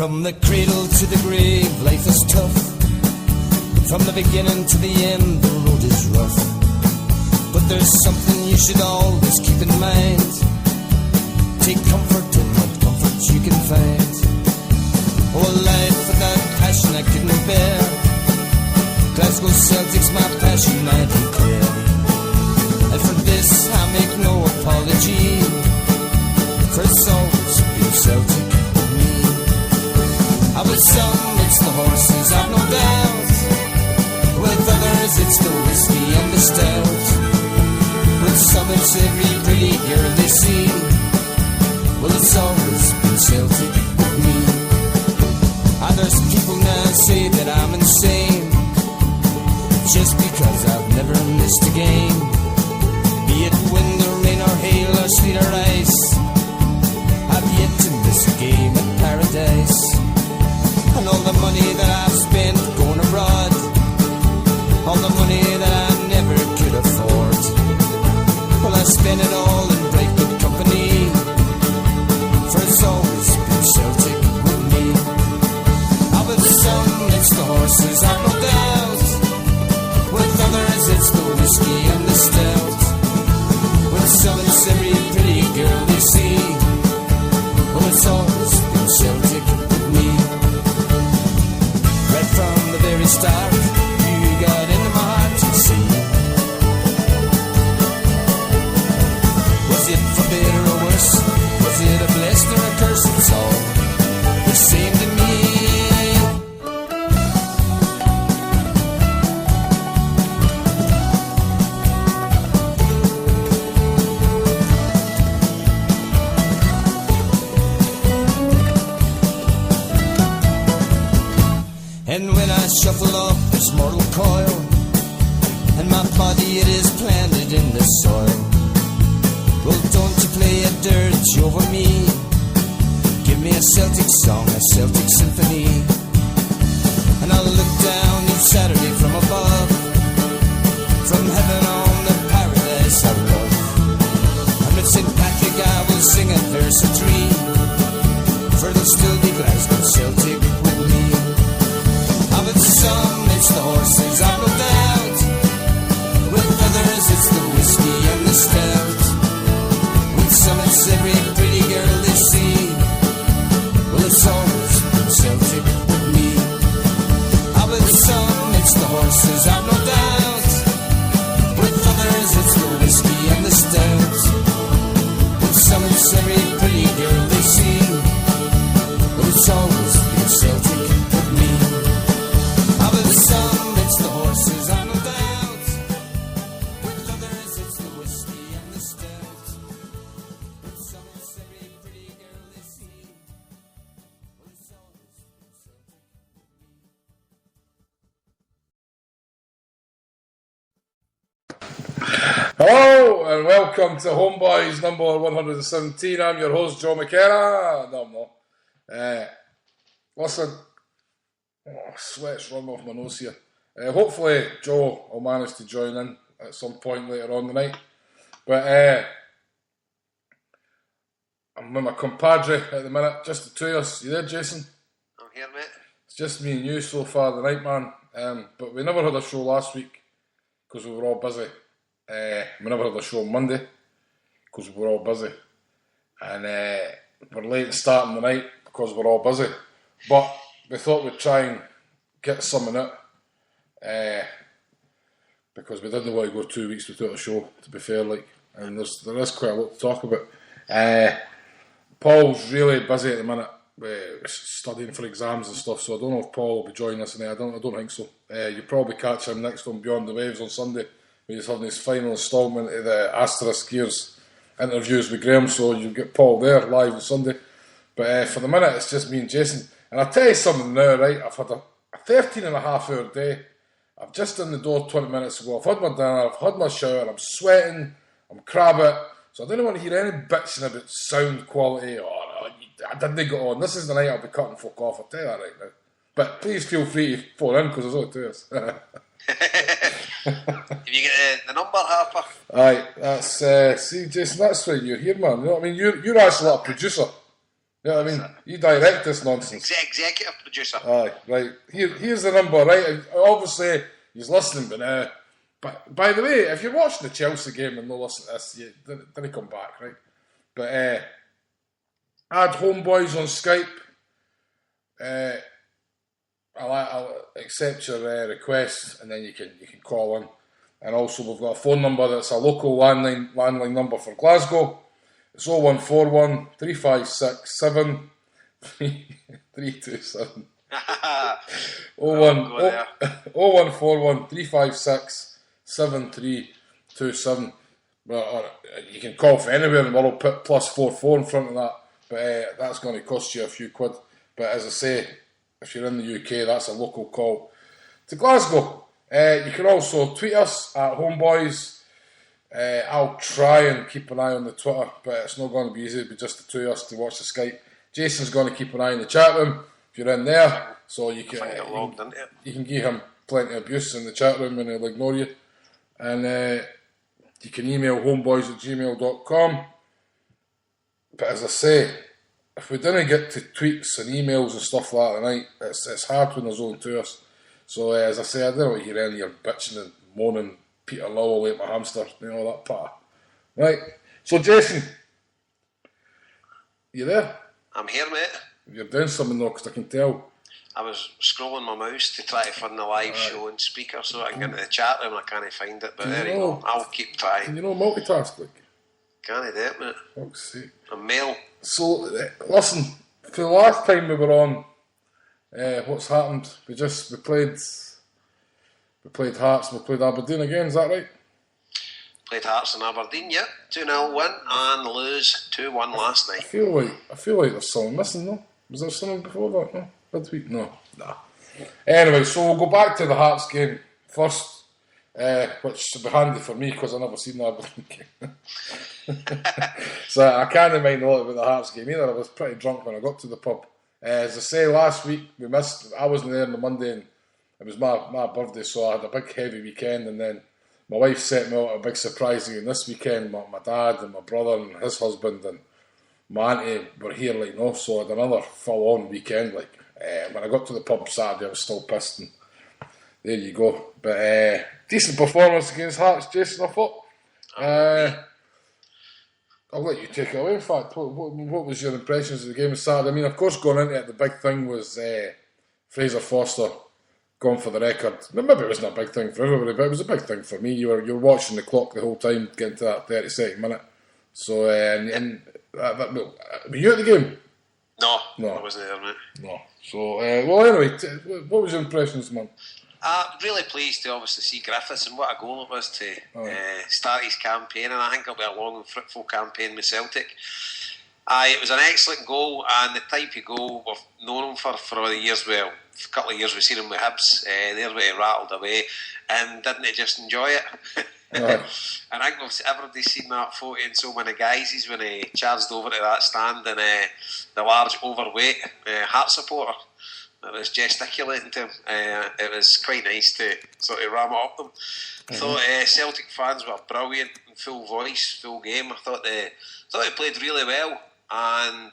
From the cradle to the grave, life is tough. From the beginning to the end, the road is rough. But there's something you should always keep in mind. Take comfort in what comfort you can find. Oh, a life without passion I couldn't bear. Glasgow Celtic's my passion, I declare. And for this I make no apology, for it's always been Celtic with me. I with some it's the horses, I've no doubt. With others it's the whiskey and the stout. With some it's every pretty girl they see. Well, it's always been Celtic with me. Others people now say that I'm insane, just because I've never missed a game. Be it wind or rain or hail or sleet or ice, I've yet to miss a game at Paradise. And all the money that I've spent going abroad, all the money that I never could afford, well, I spent it all in right good company, for it's always been Celtic with me. Ah, with some it's the horses, I've no doubt. With others it's the whiskey and the stout. With some it's every pretty girl they see. Well, it's always been Celtic with me. Right from the very start, you got into my heart to see. Was it for better or worse? Was it a blessing or a curse? It's all the same to me. And when I shuffle up this mortal coil, and my body it is planted in the soil, well, don't you play a dirge over me. Give me a Celtic song, a Celtic symphony. And I'll look down each Saturday from above, from heaven on the paradise I love. And with St. Patrick I will sing a verse or three, for it'll still be Glasgow Celtic with me. With some it's the horses, I've no doubt. With others it's the whiskey and the stout. With some it's every pretty girl they see. Well, it's always been Celtic with me. With some it's the horses, I've no doubt. With others it's the whiskey and the stout. With some it's every pretty girl they see. Well, it's always been Celtic with me. With some it's the horses, I've no doubt. With others it's the whiskey and the stout. With some it's every pretty girl they see. Well, it's always been Celtic with me. Hello and welcome to HomeBhoys number 117. I'm your host, Joe McKenna. No, I'm not. Listen. Oh, sweat's running off my nose here. Hopefully Joe will manage to join in at some point later on the night. But I'm with my compadre at the minute, just the two of us. You there, Jason? I'm here, mate. It's just me and you so far tonight, man. But we never had a show last week because we were all busy. We never had a show on Monday because we were all busy. And we're late in starting the night because we're all busy. But we thought we'd try and get something out, because we didn't want to go 2 weeks without a show, to be fair, and there is quite a lot to talk about. Paul's really busy at the minute, studying for exams and stuff, so I don't know if Paul will be joining us tonight. I don't think so. You'll probably catch him next on Beyond the Waves on Sunday, when he's having his final instalment of the Asterisk Gears interviews with Graham, so you'll get Paul there live on Sunday. But for the minute, it's just me and Jason. And I'll tell you something now, right? I've had a 13 and a half hour day. I've just in the door 20 minutes ago. I've had my dinner, I've had my shower, I'm sweating, I'm crabbit. So I don't want to hear any bitching about sound quality. Oh, no, I didn't get on. This is the night I'll be cutting fuck off, I'll tell you that right now. But please feel free to phone in, because there's only two of us. Have you got the number, Harper? Aye, that's, see, Jason, that's why you're here, man. You know what I mean? You're actually like a producer. You know what I mean? You direct this nonsense. Executive producer. Aye, right. Here's the number, right? Obviously, he's listening, but now. But by the way, if you're watching the Chelsea game and not listen to this, you didn't come back, right? But add HomeBhoys on Skype. I'll accept your request, and then you can call in. And also, we've got a phone number that's a local landline number for Glasgow. It's 0141 356 7327. 0141 356 7327. Or you can call from anywhere in the world, put +44 in front of that. But that's going to cost you a few quid. But as I say, if you're in the UK, that's a local call to Glasgow. You can also tweet us at HomeBhoys. I'll try and keep an eye on the Twitter, but it's not going to be easy. It'll be just the two of us to watch the Skype. Jason's going to keep an eye on the chat room if you're in there, so you can give him plenty of abuse in the chat room and he'll ignore you. And you can email homeboys@gmail.com. But as I say, if we didn't get to tweets and emails and stuff like that tonight, it's hard when there's only two of us. So as I say, I don't want to hear any of your bitching and moaning, Peter Lowell ate my hamster, that part. Right, so Jason, you there? I'm here, mate. You're doing something though, because I can tell. I was scrolling my mouse to try to find the live show on Spreaker so I can get into the chat room and I can't find it, but there you go. I'll keep trying. Can you multitask, like? Can't do it, mate. Fuck's sake. I'm male. So, listen, for the last time we were on, what's happened? We played Hearts, we played Aberdeen again, is that right? Played Hearts and Aberdeen, yeah. 2-0 win and lose 2-1 last night. I feel like there's something missing, no? Was there something before that? No? Midweek? No. Nah. Anyway, so we'll go back to the Hearts game first, which should be handy for me because I've never seen the Aberdeen game. So I can't remind a lot about the Hearts game either. I was pretty drunk when I got to the pub. As I say, last week I wasn't there on the Monday and it was my birthday, so I had a big heavy weekend, and then my wife set me out a big surprise again this weekend. My dad and my brother and his husband and my auntie were here, so I had another full-on weekend, when I got to the pub Saturday, I was still pissed, and there you go. But decent performance against Hearts, Jason, I thought. I'll let you take it away. In fact, what was your impressions of the game on Saturday? I mean, of course, going into it, the big thing was Fraser Forster going for the record. Maybe it wasn't a big thing for everybody, but it was a big thing for me. You were watching the clock the whole time, getting to that 32nd minute. So, were you at the game? No, I wasn't there, mate. No. So, well, anyway, what was your impressions, man? Really pleased to obviously see Griffiths, and what a goal it was to start his campaign, and I think it'll be a long and fruitful campaign with Celtic. It was an excellent goal, and the type of goal we've known him for all the years. Well, a couple of years we've seen him with Hibs. There where he rattled away, and didn't he just enjoy it? And I think everybody's seen that photo in so many guises when he charged over to that stand, and the large overweight Heart supporter that was gesticulating to him. It was quite nice to sort of ram it up them. I thought Celtic fans were brilliant, full voice, full game. I thought they played really well, and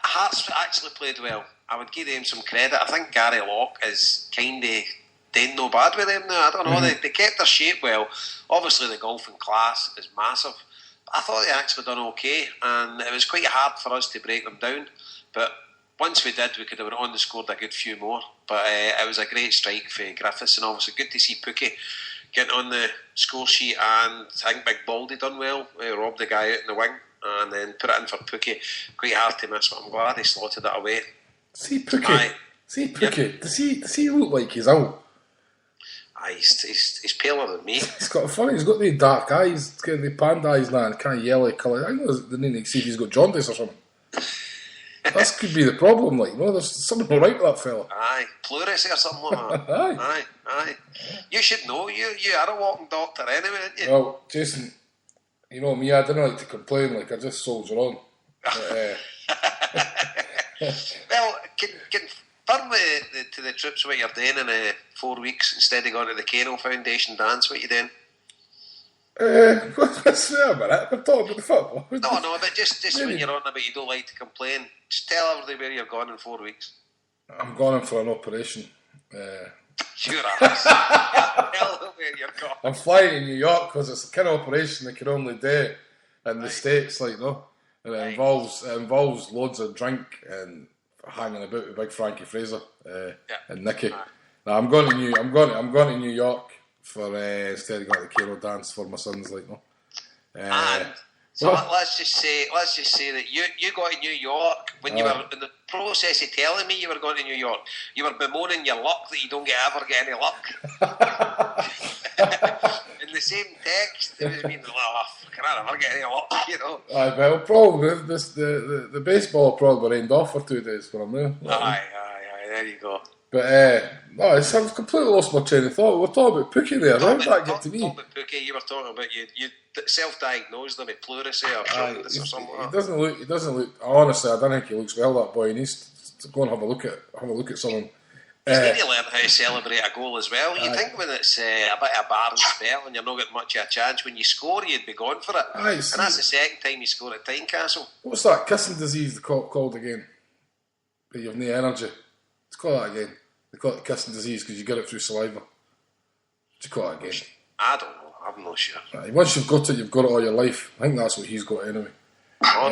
Hearts actually played well. I would give them some credit. I think Gary Locke is kind of doing no bad with them now. I don't know. They kept their shape well. Obviously, the golfing class is massive. But I thought they actually done okay, and it was quite hard for us to break them down. But once we did, we could have went on and scored a good few more. But it was a great strike for Griffiths, and obviously good to see Pookie getting on the score sheet. And I think Big Baldy done well. Robbed the guy out in the wing and then put it in for Pookie. Quite hard to miss, but I'm glad he slotted it away. See Pookie. Yep. Does he look like he's out? He's paler than me. He's got the dark eyes, he's got the panda eyes now, and kind of yellow colour. I think they need to see if he's got jaundice or something. That could be the problem, there's something all right with that fella. Aye, pleurisy or something like that. Aye. You should know, you are a walking doctor anyway, aren't you? Well, Jason, you know me, I don't like to complain, I just soldier on. Well, confirm to the troops what you're doing in 4 weeks instead of going to the Kano Foundation dance, what you doing? What's there a minute? We're talking about the football. No, but just when you're on about you don't like to complain, just tell everybody where you're going in 4 weeks. I'm going in for an operation. Sure, tell them where you're going. I'm flying to New York because it's the kind of operation they can only do in the States, like, no? And it involves loads of drink and hanging about with Big Frankie Fraser and Nicky. Now I'm going to New York for instead of going to the Kano dance for my sons, like, no. Let's just say that you got to New York when you were in the process of telling me you were going to New York. You were bemoaning your luck that you don't ever get any luck. In the same text, it was being can I never get any luck, you know? Well, probably the baseball probably rained off for 2 days for him now. Aye, there you go. But I've completely lost my train of thought. We're talking about Pookie there. How did that get to me? Talking about Pookie, you were talking about you self-diagnosed him with pleurisy or jaundice or something like that. He doesn't look. Honestly, I don't think he looks well. That boy, he needs to go and have a look at someone. He's need to learn how to celebrate a goal as well. You think when it's a bit of a barren spell and you're not getting much of a chance, when you score, you'd be going for it. And that's the second time you scored at Tynecastle. What's that kissing disease called again? That you've no energy. Let's call that again. They call it kissing disease because you get it through saliva. What do you call it again? I don't know. I'm not sure. Once you've got it all your life. I think that's what he's got anyway. I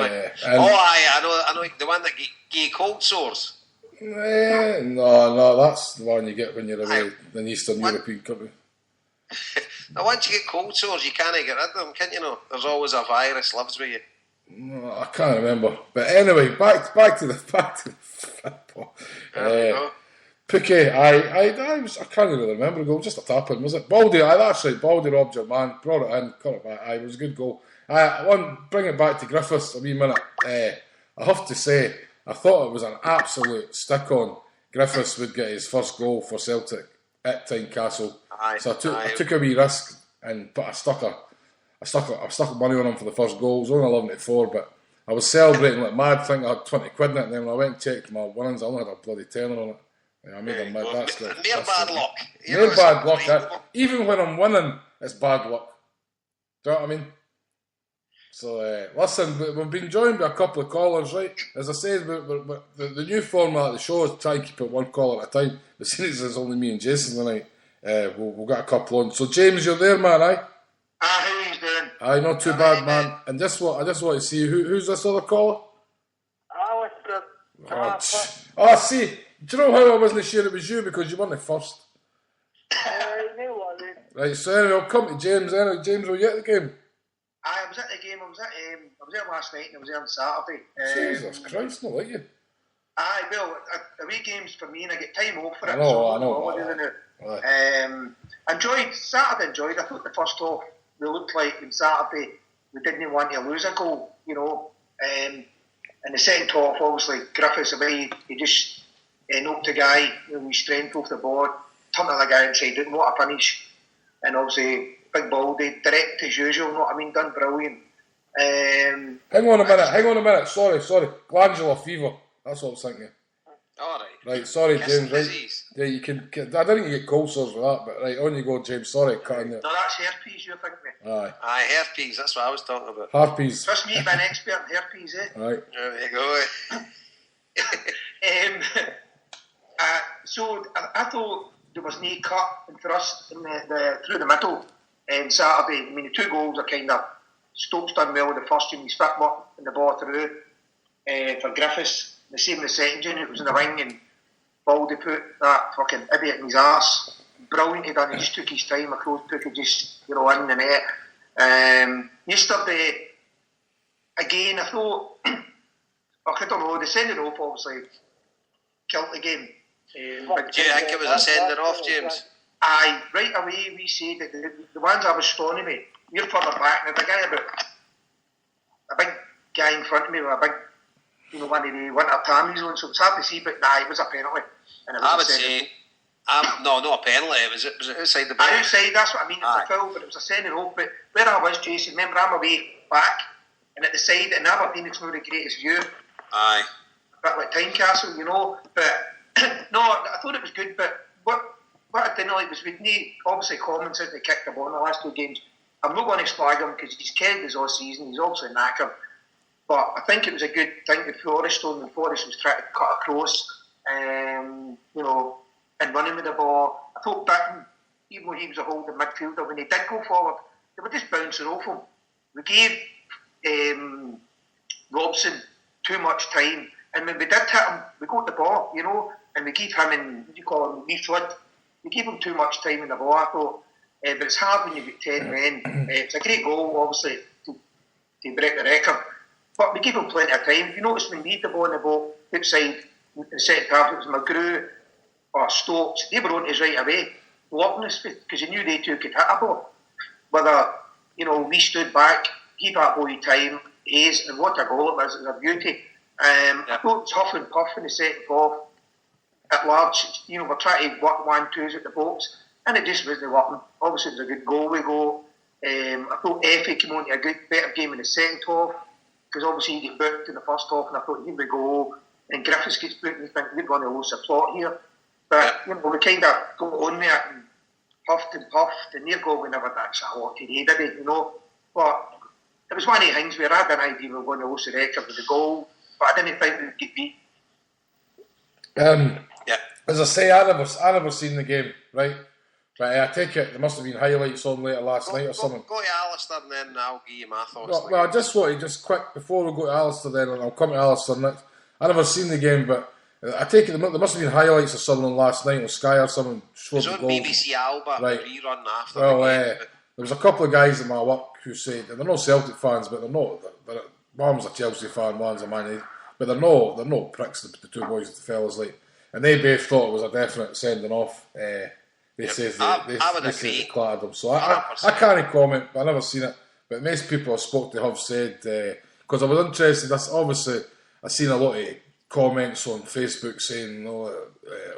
know the one that gave cold sores. No, that's the one you get when you're away in Eastern European country. Now, once you get cold sores, you can't get rid of them, can't you know? There's always a virus lives with you. No, I can't remember. But anyway, back to the football. Pookie, I can't really remember the goal, just a tap in, was it? Baldy, that's right, Baldy robbed your man, brought it in, cut it back, it was a good goal. Bring it back to Griffiths a wee minute. I have to say, I thought it was an absolute stick-on. Griffiths would get his first goal for Celtic at Tynecastle. So I took a wee risk, but I stuck money on him for the first goal. It was only 11-4, but I was celebrating like mad, thinking I had 20 quid in it, and then when I went and checked my winnings, I only had a bloody tenner on it. I made a mad. That's bad luck. Mere bad luck. Even when I'm winning, it's bad luck. Do you know what I mean? So, listen, we've been joined by a couple of callers, right? As I said, the new format of the show is try and keep it one caller at a time. But since there's only me and Jason tonight, we'll get a couple on. So, James, you're there, man, aye? How are you doing? Aye, not too bad, man. And I just want to see, who's this other caller? Alistair. See, do you know how I wasn't sure it was you? Because you weren't the first. No worries. Right, so anyway, I'll come to James. Anyway, James, were you at the game? I was at the game. I was there last night and I was there on Saturday. Jesus Christ, not like you. Aye, well, away games for me and I get time off for it. I know. Enjoyed Saturday. I thought the first half we looked like on Saturday we didn't want to lose a goal, you know. And the second half, obviously, Griffiths away, he just knocked a guy with strength off the board, turned to the guy inside, didn't want to finish. And obviously, Big Baldy, direct as usual, you know what I mean, done brilliant. Hang on a minute, sorry. Glandular fever, that's what I was thinking. Alright. Right, sorry, Kissing James, disease. Right. Yeah, you can. I didn't get cold sores with that, but right, on you go, James, sorry, cutting it. No, that's herpes, you're thinking. Aye, herpes, that's what I was talking about. Herpes. Trust me, I'm an expert in herpes, Right. There you go. So I thought there was no cut and thrust in the through the middle on Saturday. I mean, the two goals are kind of Stokes done well. The first team, he's fit up and the ball through for Griffiths. The same in the second unit, it was in the wing and Baldy put that fucking idiot in his arse. Brilliant he done. He just took his time. I could just in the net. Yesterday, again, I thought, I don't know, the sending off obviously killed the game. Do you think it was a sending off, James? Aye, right away we said that the ones I was stoning me, we're further back, and the guy a big guy in front of me with a big, one of the winter tammies on, so it's hard to see, but it was a penalty. And it was I would say, no, not a penalty, was it outside the box? Outside, that's what I mean, it was a foul, but it was a sending off, but where I was, Jason, remember I'm away back, and at the side, and Aberdeen, it's not the greatest view. Aye. A bit like Tynecastle, but no, I thought it was good, but what I didn't like was we'd need obviously Commons out they kicked the ball in the last two games. I'm not going to slag him because he's carried us all season. He's also knackered. But I think it was a good thing with Forrest when Forrest was trying to cut across, and running with the ball. I thought Bitton, even though he was a holding midfielder, when he did go forward, they were just bouncing off him. We gave Robson too much time, and when we did hit him, we got the ball, and we gave him in, Leaf Flood. We gave him too much time in the ball, I thought. But it's hard when you've got 10 men. It's a great goal, obviously, to break the record. But we gave him plenty of time. If you notice, when we had the ball in the ball outside the second half, it was McGrew or Stokes. They were on us right away, blocking us because they knew they too could hit a ball. Whether, we stood back, gave that boy time, Hayes, and what a goal it was. It was a beauty. I thought it was huff and puff in the second half. At large, we're trying to work 1-2s at the box, and it just wasn't working. Obviously, it was a good goal we got. I thought Effie came on to a better game in the second half, because obviously he got booked in the first half, and I thought, here we go. And Griffiths gets booked, and you think, we're going to lose the plot here. But, we kind of got on with it, and puffed, and their goal we never actually a lot today, did it, But it was one of the things where I had an idea we were going to lose the record with the goal, but I didn't think we would get beat. As I say, I never seen the game, right? I take it there must have been highlights on later last night or something. Go to Alistair and then I'll give you my thoughts. Well, I just want to quick before we go to Alistair then, and I'll come to Alistair next. I never seen the game, but I take it there must have been highlights of something last night on Sky or something. It was on BBC Alba, right. Rerun after the game. There was a couple of guys at my work who said, and they're not Celtic fans, but they're not. One's a Chelsea fan, one's a Man United, but they're no pricks. The two boys, the fellas, and they both thought it was a definite sending off. They say they clattered them. So I can't comment, but I've never seen it. But most people I spoke to have said, because I was interested, obviously I've seen a lot of comments on Facebook saying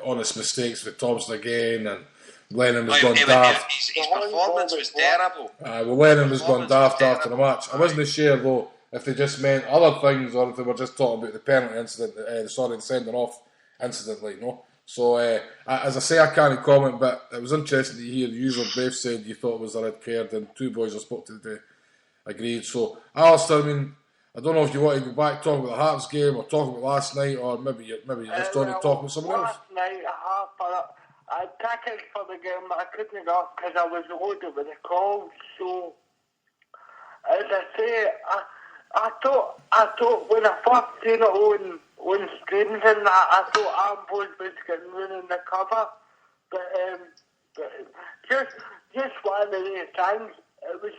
honest mistakes with Thompson again, and Lennon was gone daft. His performance was terrible. Lennon was gone daft after the match. I wasn't sure though if they just meant other things or if they were just talking about the penalty incident, the sending off incident, So, as I say, I can't comment, but it was interesting to hear you both said you thought it was a red card, and two boys I spoke to today agreed. So, Alistair, I don't know if you want to go back talk about the Hearts game or talk about last night, or maybe you just want to talk about something else. Last night, I tackled for the game, but I couldn't go because I was loaded with a cold. So, as I say, I thought when I first seen it on screens and that, I thought HomeBhoys was getting running the cover, but just one of these times it was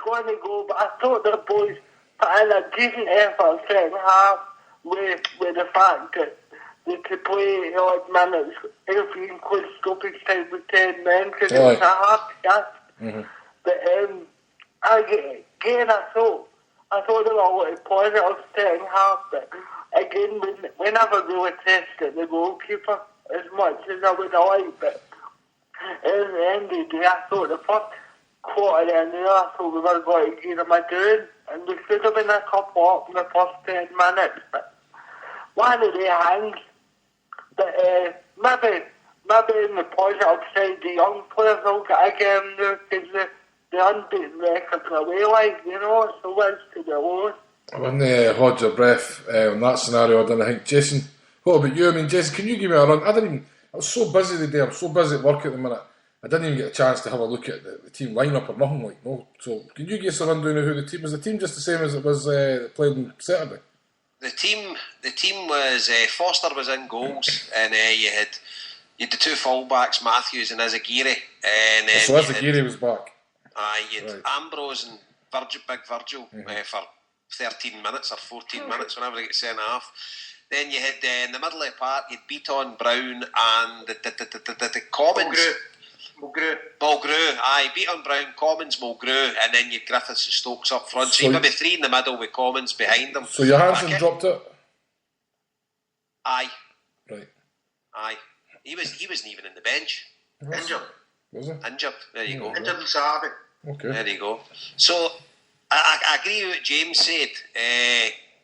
going to go. But I thought the boys put in a decent effort second half with the fact that they could play odd minutes if you include stoppage time with 10 men, because it was a hard task. Mm-hmm. But again, I thought there were a lot of positives second half, but again, we never really tested the goalkeeper as much as I would have liked. But at the end of the day, I thought the first quarter and I thought we were going to give them a doing, and we should have been a couple up in the first 10 minutes. But one of the hands, but maybe in the positive side, the young players will get a game now, because the unbeaten record away, so what's to the lows. I wouldn't hold your breath on that scenario, I don't think. Jason, what about you? Jason, can you give me a run? I was so busy today, I'm so busy at work at the minute, I didn't even get a chance to have a look at the team lineup or nothing So, can you give us a rundown of who the team was? The team just the same as it was played on Saturday? The team was Foster was in goals, and you had the two fullbacks, Matthews and Izagiri. And so Izagiri was back. You had Ambrose and Big Virgil for 13 minutes or 14 minutes, whenever they get sent off. Then you had in the middle of the park, you had Beaton, Brown, and the Commons. Mulgrew, Beaton, Brown, Commons, Mulgrew, and then you had Griffiths and Stokes up front. So you maybe three in the middle with Commons behind them. So Johansson dropped it? Aye. Right. Aye. He wasn't even in the bench. Injured. Was he? Injured. There you go. Injured on Saturday. Okay. There you go. So I agree with what James said.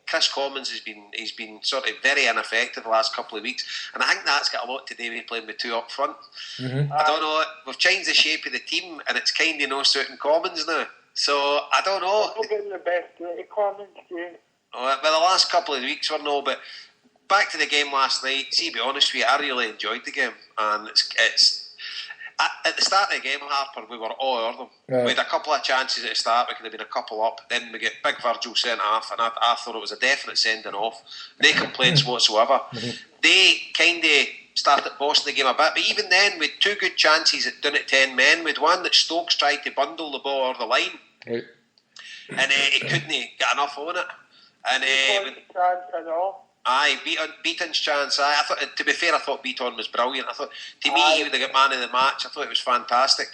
Chris Commons he's been sort of very ineffective the last couple of weeks, and I think that's got a lot to do with playing with two up front. I don't know. We've changed the shape of the team, and it's kind of no certain Commons now. So I don't know. I'm getting the best Commons, yeah. Well, the last couple of weeks were no, but back to the game last night. See, to be honest with you, I really enjoyed the game, and it's. At the start of the game, Harper, we were all over them. Yeah. We had a couple of chances at the start. We could have been a couple up. Then we get Big Virgil sent off, and I thought it was a definite sending off. No complaints whatsoever. They kind of started bossing the game a bit, but even then, with two good chances at down at 10 men, with one that Stokes tried to bundle the ball over the line, and he couldn't get enough on it. And Beaton's chance. I thought, to be fair, I thought Beaton was brilliant. I thought, to me, he would have got man of the match. I thought it was fantastic.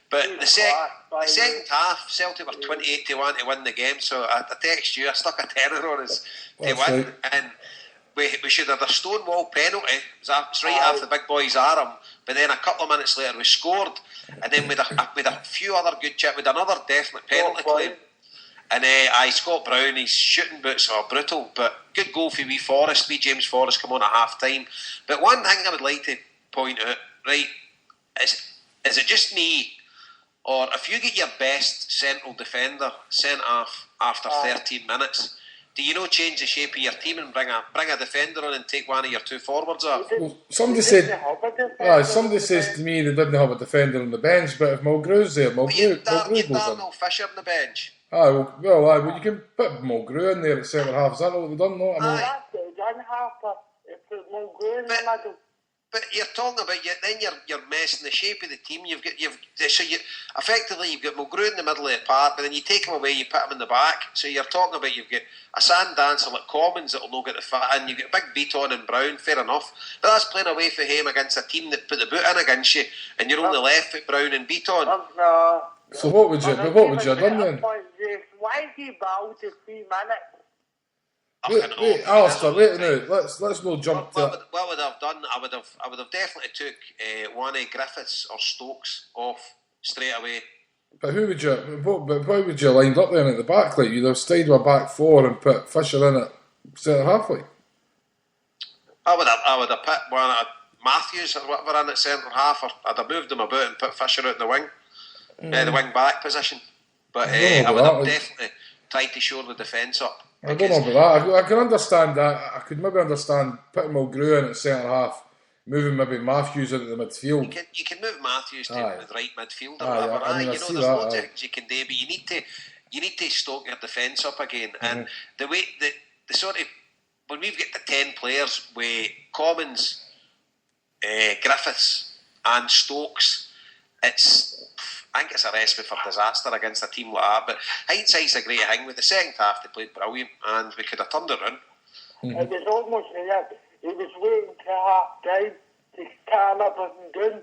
But the second half, Celtic were 28-1 to win the game. So I text you, I stuck a tenner on us to win. Right. And we should have had a stonewall penalty. It was right off the big boy's arm. But then a couple of minutes later, we scored. And then with a few other good chips, with another definite penalty claim. And Scott Brown, his shooting boots are brutal, but good goal for wee James Forrest come on at half time. But one thing I would like to point out, right, is it just me, or if you get your best central defender sent off after 13 minutes, do you not change the shape of your team and bring a defender on and take one of your two forwards off? Well, somebody says to me they didn't have a defender on the bench, but if Mulgrew's there, Mulgrew goes on. No Fisher on the bench. Well, you can put Mulgrew in there at centre half. Is that what we've done? No, But you're talking about you're messing the shape of the team. You've got Mulgrew in the middle of the park, but then you take him away, you put him in the back. So you're talking about you've got a sand dancer like Commons that'll not get the fit in. You've got Big Beaton and Brown, fair enough. But that's playing away for him against a team that put the boot in against you, and you're only left with Brown and Beaton. So what would you have done then? Why is he bowed to 3 minutes? Wait, Alistair, wait now. Let's not jump to. What would I have done? I would have definitely took one of Griffiths or Stokes off straight away. But who would you? Why would you lined up then at the back? Like you'd have stayed with a back four and put Fisher in at centre half. Like I would have put one of Matthews or whatever in at centre half, or I'd have moved them about and put Fisher out in the wing, the wing back position. But I would have definitely tried to shore the defence up. I don't know about that. I can understand that. I could maybe understand putting Mulgrew in at centre half, moving maybe Matthews into the midfield. You can move Matthews to the right midfield or whatever. There's loads of things you can do, but you need to stoke your defence up again. And the way the sort of when we've got the 10 players with Commons, Griffiths, and Stokes, I think it's a recipe for disaster against a team like that. But hindsight's a great thing. With the second half, they played brilliant, and we could have turned it around. It was almost like he was waiting to half time to calm everything down,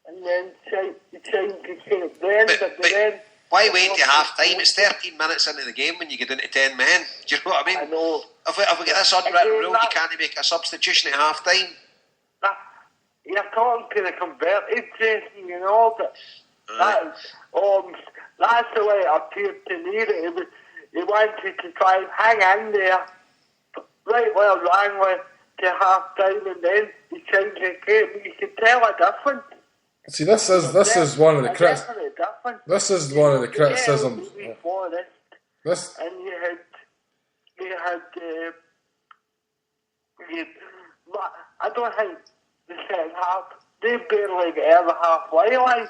and then change the shape. But why wait to half time? It's 13 minutes into the game when you get into 10 men. Do you know what I mean? I know. If we get this unwritten rule, you can't make a substitution at half time. You're talking to the converted Jason, you know, but that's the way it appeared to me. That he wanted to try and hang in there right well long way to half time, and then he changed the game. You can tell a difference. See, this is one of the criticisms. This is one of the criticisms. This and you had I don't think the second half they barely get ever halfway line.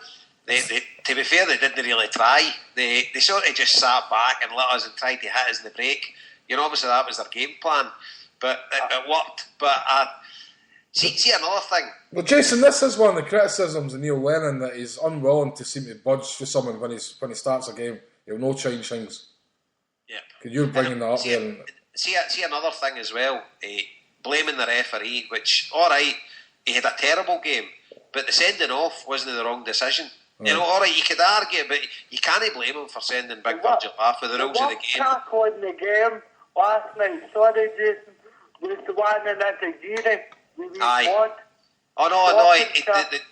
To be fair, they didn't really try. They sort of just sat back and let us and tried to hit us in the break. You know, obviously that was their game plan, but it worked. But see another thing. Well, Jason, this is one of the criticisms of Neil Lennon, that he's unwilling to seem to budge for someone when he starts a game. He'll no change things. Yeah. Because you're bringing that up there. See another thing as well. Blaming the referee, which alright, he had a terrible game, but the sending off wasn't the wrong decision. You know, alright, you could argue, but you can't blame him for sending Big Virgil off with the rules of the game. Tackle in the game last night, sorry Jason, was the one in Atagiri. Aye. Oh no,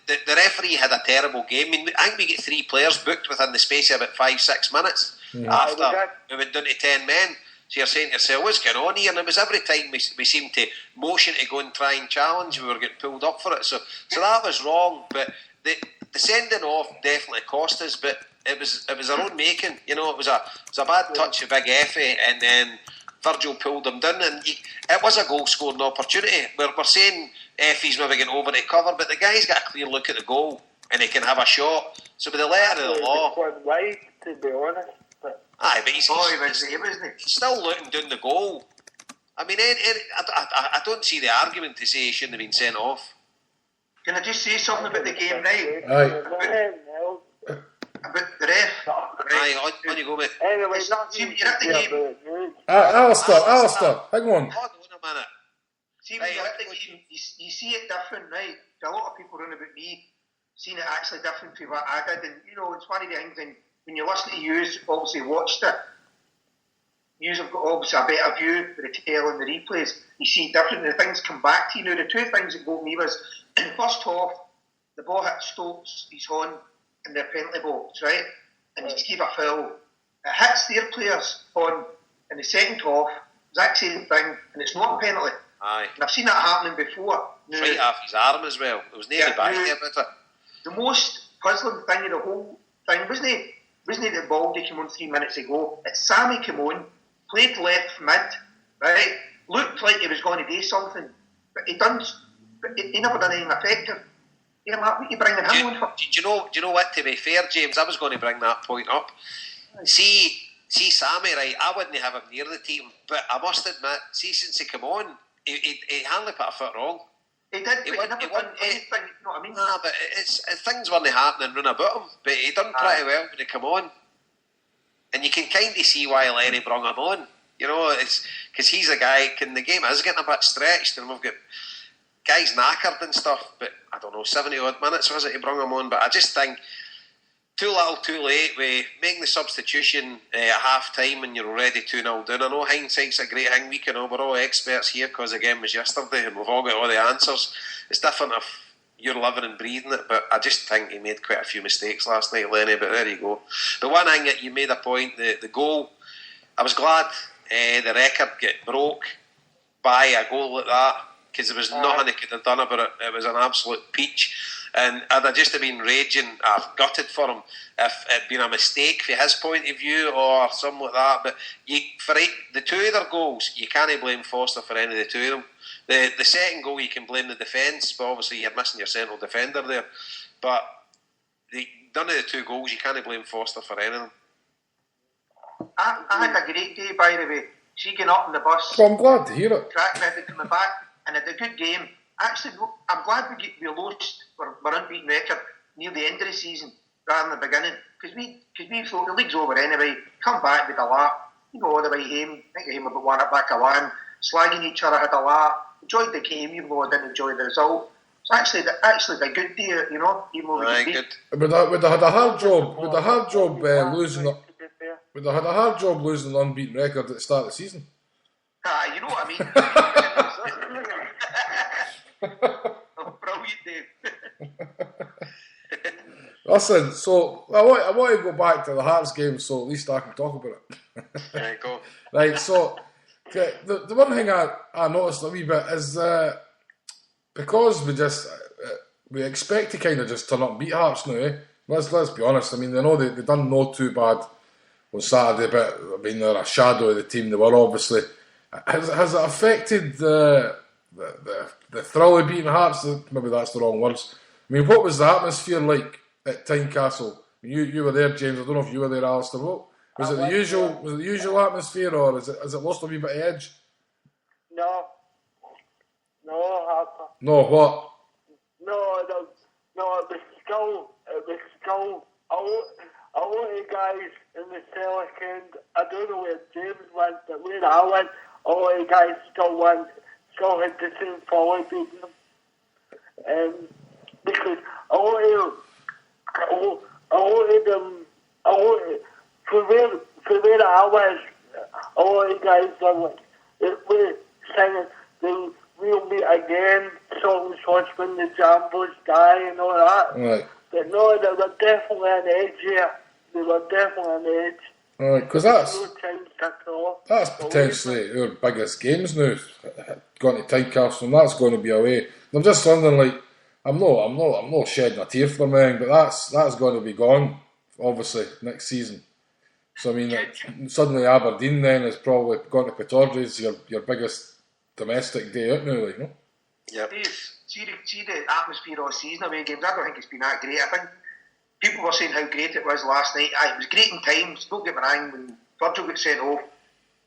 the referee had a terrible game. I mean, I think we get 3 players booked within the space of about 5-6 minutes after we went down to 10 men. So you're saying to yourself, what's going on here? And it was every time we seemed to motion to go and try and challenge, we were getting pulled up for it. So that was wrong. But the sending off definitely cost us. But it was our own making. You know, it was a bad touch of Big Effie, and then Virgil pulled him down, and it was a goal scoring opportunity. We're saying Effie's maybe getting over the cover, but the guy's got a clear look at the goal, and he can have a shot. So with the letter of the law, wide, to be honest. Aye, but he's still looking down the goal. I mean, I don't see the argument to say he shouldn't have been sent off. Can I just say something about the game now? Aye. About the ref. Aye, on you go, mate. Anyway, you're at the game. Alistair, hang on. Hold on a minute. See, when you're at the game, you see it different, right? A lot of people run about me seeing it actually different to what I did, and you know, it's one of the things. When you listen to you, obviously watched it. You have got obviously a better view for the tail and the replays. You see it different, and the things come back to you. Now, the two things that got me was in the first half, the ball hit Stokes, he's on in the penalty box, right? And he's gave a foul. It hits their players on in the second half, exact same thing, and it's not a penalty. Aye. And I've seen that happening before. Now, right off his arm as well. It was nearly back there, but the most puzzling thing of the whole thing wasn't it the Baldy came on 3 minutes ago? It's Sammy came on, played left mid, right? Looked like he was going to do something, but he never done anything effective. You know what you bringing him on for? Do you know what? To be fair, James, I was going to bring that point up. See, Sammy, right? I wouldn't have him near the team, but I must admit, see, since he came on, he hardly put a foot wrong. He did, he never done anything, you know what I mean? Nah, but things weren't happening round about him, but he done pretty well when he come on. And you can kind of see why Lenny brought him on. You know, it's because he's a guy, the game is getting a bit stretched, and we've got guys knackered and stuff, but I don't know, 70 odd minutes was it he brought him on, but I just think too little too late with making the substitution at half time when you're already 2-0 down. I know hindsight's a great thing, we're all experts here because the game was yesterday and we've all got all the answers. It's different if you're living and breathing it, but I just think he made quite a few mistakes last night, Lenny, but there you go. But one thing that you made a point, the goal, I was glad the record get broke by a goal like that, because there was nothing he could have done about it. It was an absolute peach. And I'd have just been raging, I've gutted for him if it had been a mistake from his point of view or something like that. But the two other goals, you can't blame Foster for any of the two of them. The second goal, you can blame the defence, but obviously you're missing your central defender there. But none of the two goals, you can't blame Foster for any of them. I had a great day, by the way. She getting up in the bus. Well, I'm glad to hear it. Track record coming back, and had a good game. Actually, I'm glad we lost our unbeaten record near the end of the season rather than the beginning, because we thought the league's over anyway. Come back with a laugh, all the way home. I think I came about one at back of one, slagging each other, had a laugh, enjoyed the game, even though I didn't enjoy the result. It's actually the good day, even though we good. Would they had a hard job? Would they hard job losing? Would they had a hard job losing an unbeaten record at the start of the season? You know what I mean. Brilliant, Dave. Listen, so I want to go back to the Hearts game, so at least I can talk about it. There you go. Right, so the one thing I noticed a wee bit is because we expect to kind of just turn up and beat Hearts now. Let's be honest. I mean, I know they done no too bad on Saturday, but I mean they're a shadow of the team they were obviously. Has it affected the thrill of beating Hearts? Maybe that's the wrong words. I mean, what was the atmosphere like at Tynecastle? You were there, James. I don't know if you were there, Alistair. Was it the usual atmosphere, or has it lost a wee bit of edge? No, Harper. No, what? No, it was still a lot of guys in the second. I don't know where James went, but where I went, a lot of guys still had the same follow beating them. Because a lot of them, for where I was, a lot of guys were saying we'll meet again, Sultan Schwartzman, the Jambos die and all that. Right. But no, they were definitely on edge here. They were definitely on edge. Right, because that's... No chance at all. That's potentially our biggest games now. Going to Tynecastle, and that's going to be away. I'm just wondering, like, I'm not shedding a tear for them, but that's going to be gone, obviously, next season. So I mean, suddenly Aberdeen then is probably going to Pittodrie's your biggest domestic day out now, like, you know. Yep. See the atmosphere all season away games. I don't think it's been that great. I think people were saying how great it was last night. It was great in times. Don't get me wrong. When Virgil got sent off,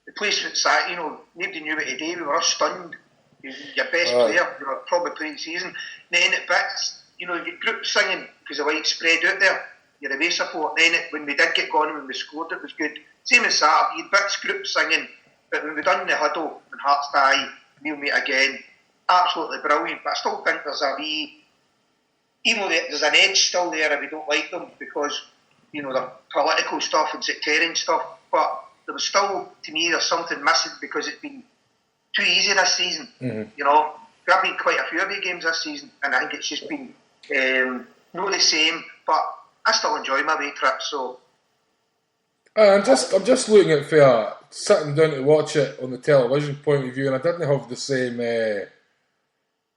the place was sat. Nobody knew what to do. We were all stunned. Your best player, probably playing season. Then at bits, you get groups singing because the white spread out there. Your away support. Then when we did get going, when we scored, it was good. Same as Saturday, you had bits groups singing. But when we done the huddle and Hearts die, we'll meet again. Absolutely brilliant. But I still think there's a wee, even though there's an edge still there if we don't like them because the political stuff and sectarian stuff. But there was still, to me, there's something missing because it's been too easy this season. Mm-hmm. There have been quite a few away games this season, and I think it's just been not the same. But I still enjoy my away trips. So I'm just looking at sitting down to watch it on the television point of view, and I didn't have the same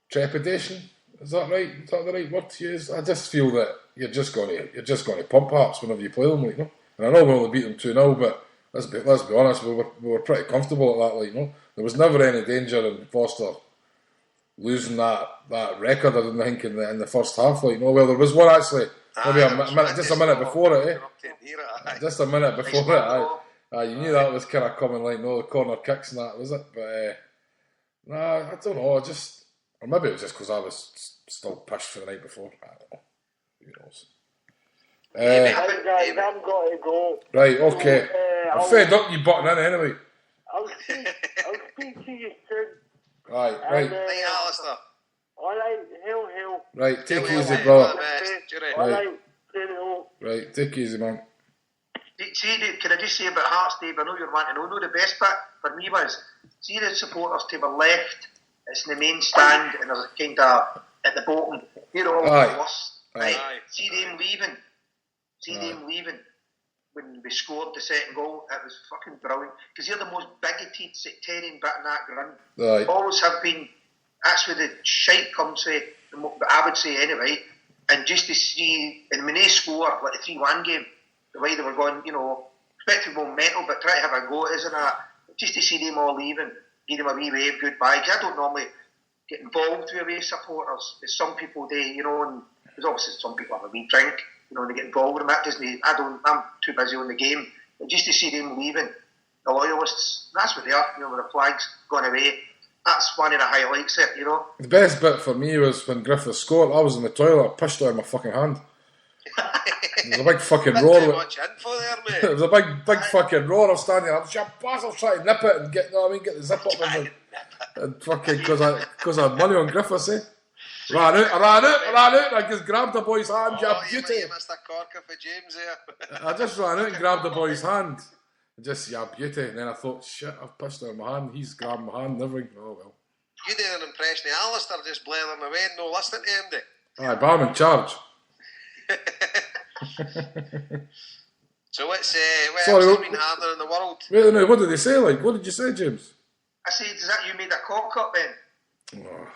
trepidation. Is that right? Is that the right word to use? I just feel that you're just going to pump Hearts whenever you play them, like, And I know we only beat them 2-0, but let's be honest, we were pretty comfortable at that, like, There was never any danger in Foster losing that record. I didn't think in the first half, like, Well, there was one actually, maybe just a minute before it, Just a minute before it, you knew that was kind of coming, like, the corner kicks and that, was it? But I don't know. Or maybe it was just because I was still pushed for the night before. I don't know. Who knows? Guys, I'm going to go. Right, okay. I'm fed up you butting in anyway. I'll speak to you soon. Right. Hey, Alistair. Alright, hail. Right, take it easy, brother. Right, take it easy, man. See, can I just say about Hearts, Dave? I know you're wanting to know. The best bit for me was, see the supporters to the left, it's in the main stand, and there's kind of at the bottom. They're all worse. Right? See them leaving when we scored the second goal. It was fucking brilliant because they're the most bigoted sectarian bit in that ground. Right. Always have been. That's where the shite comes from. I would say anyway. And just to see, and when they score like the 3-1 game, the way they were going, expected more mental, but try to have a go at us and that. Just to see them all leaving, give them a wee wave goodbye. Because I don't normally get involved with away supporters, as some people do, and there's obviously some people have a wee drink, and they get involved with them. That doesn't. I'm too busy on the game. But just to see them leaving, the loyalists, that's what they are. With the flags going away. That's one of the highlights of it, The best bit for me was when Griffith scored. I was in the toilet, I pushed out my fucking hand. It was a big fucking roar. Too much info there, mate. It was a big fucking roar. I was standing up, I was trying to nip it and get the zip up and fucking because I had money on Griffiths, eh? Ran out, and I just grabbed the boy's hand. You missed a corker for James there. I just ran out and grabbed the boy's hand. Just, beauty. And then I thought, shit, I've pushed out my hand. He's grabbed my hand and everything. Oh, well. You did an impression of Alistair, just blaring away and no listening to him, Aye, but I'm in charge. So what else has been happening in the world? Wait, no, what did they say? What did you say, James? I said, is that you made a cock up then? Oh,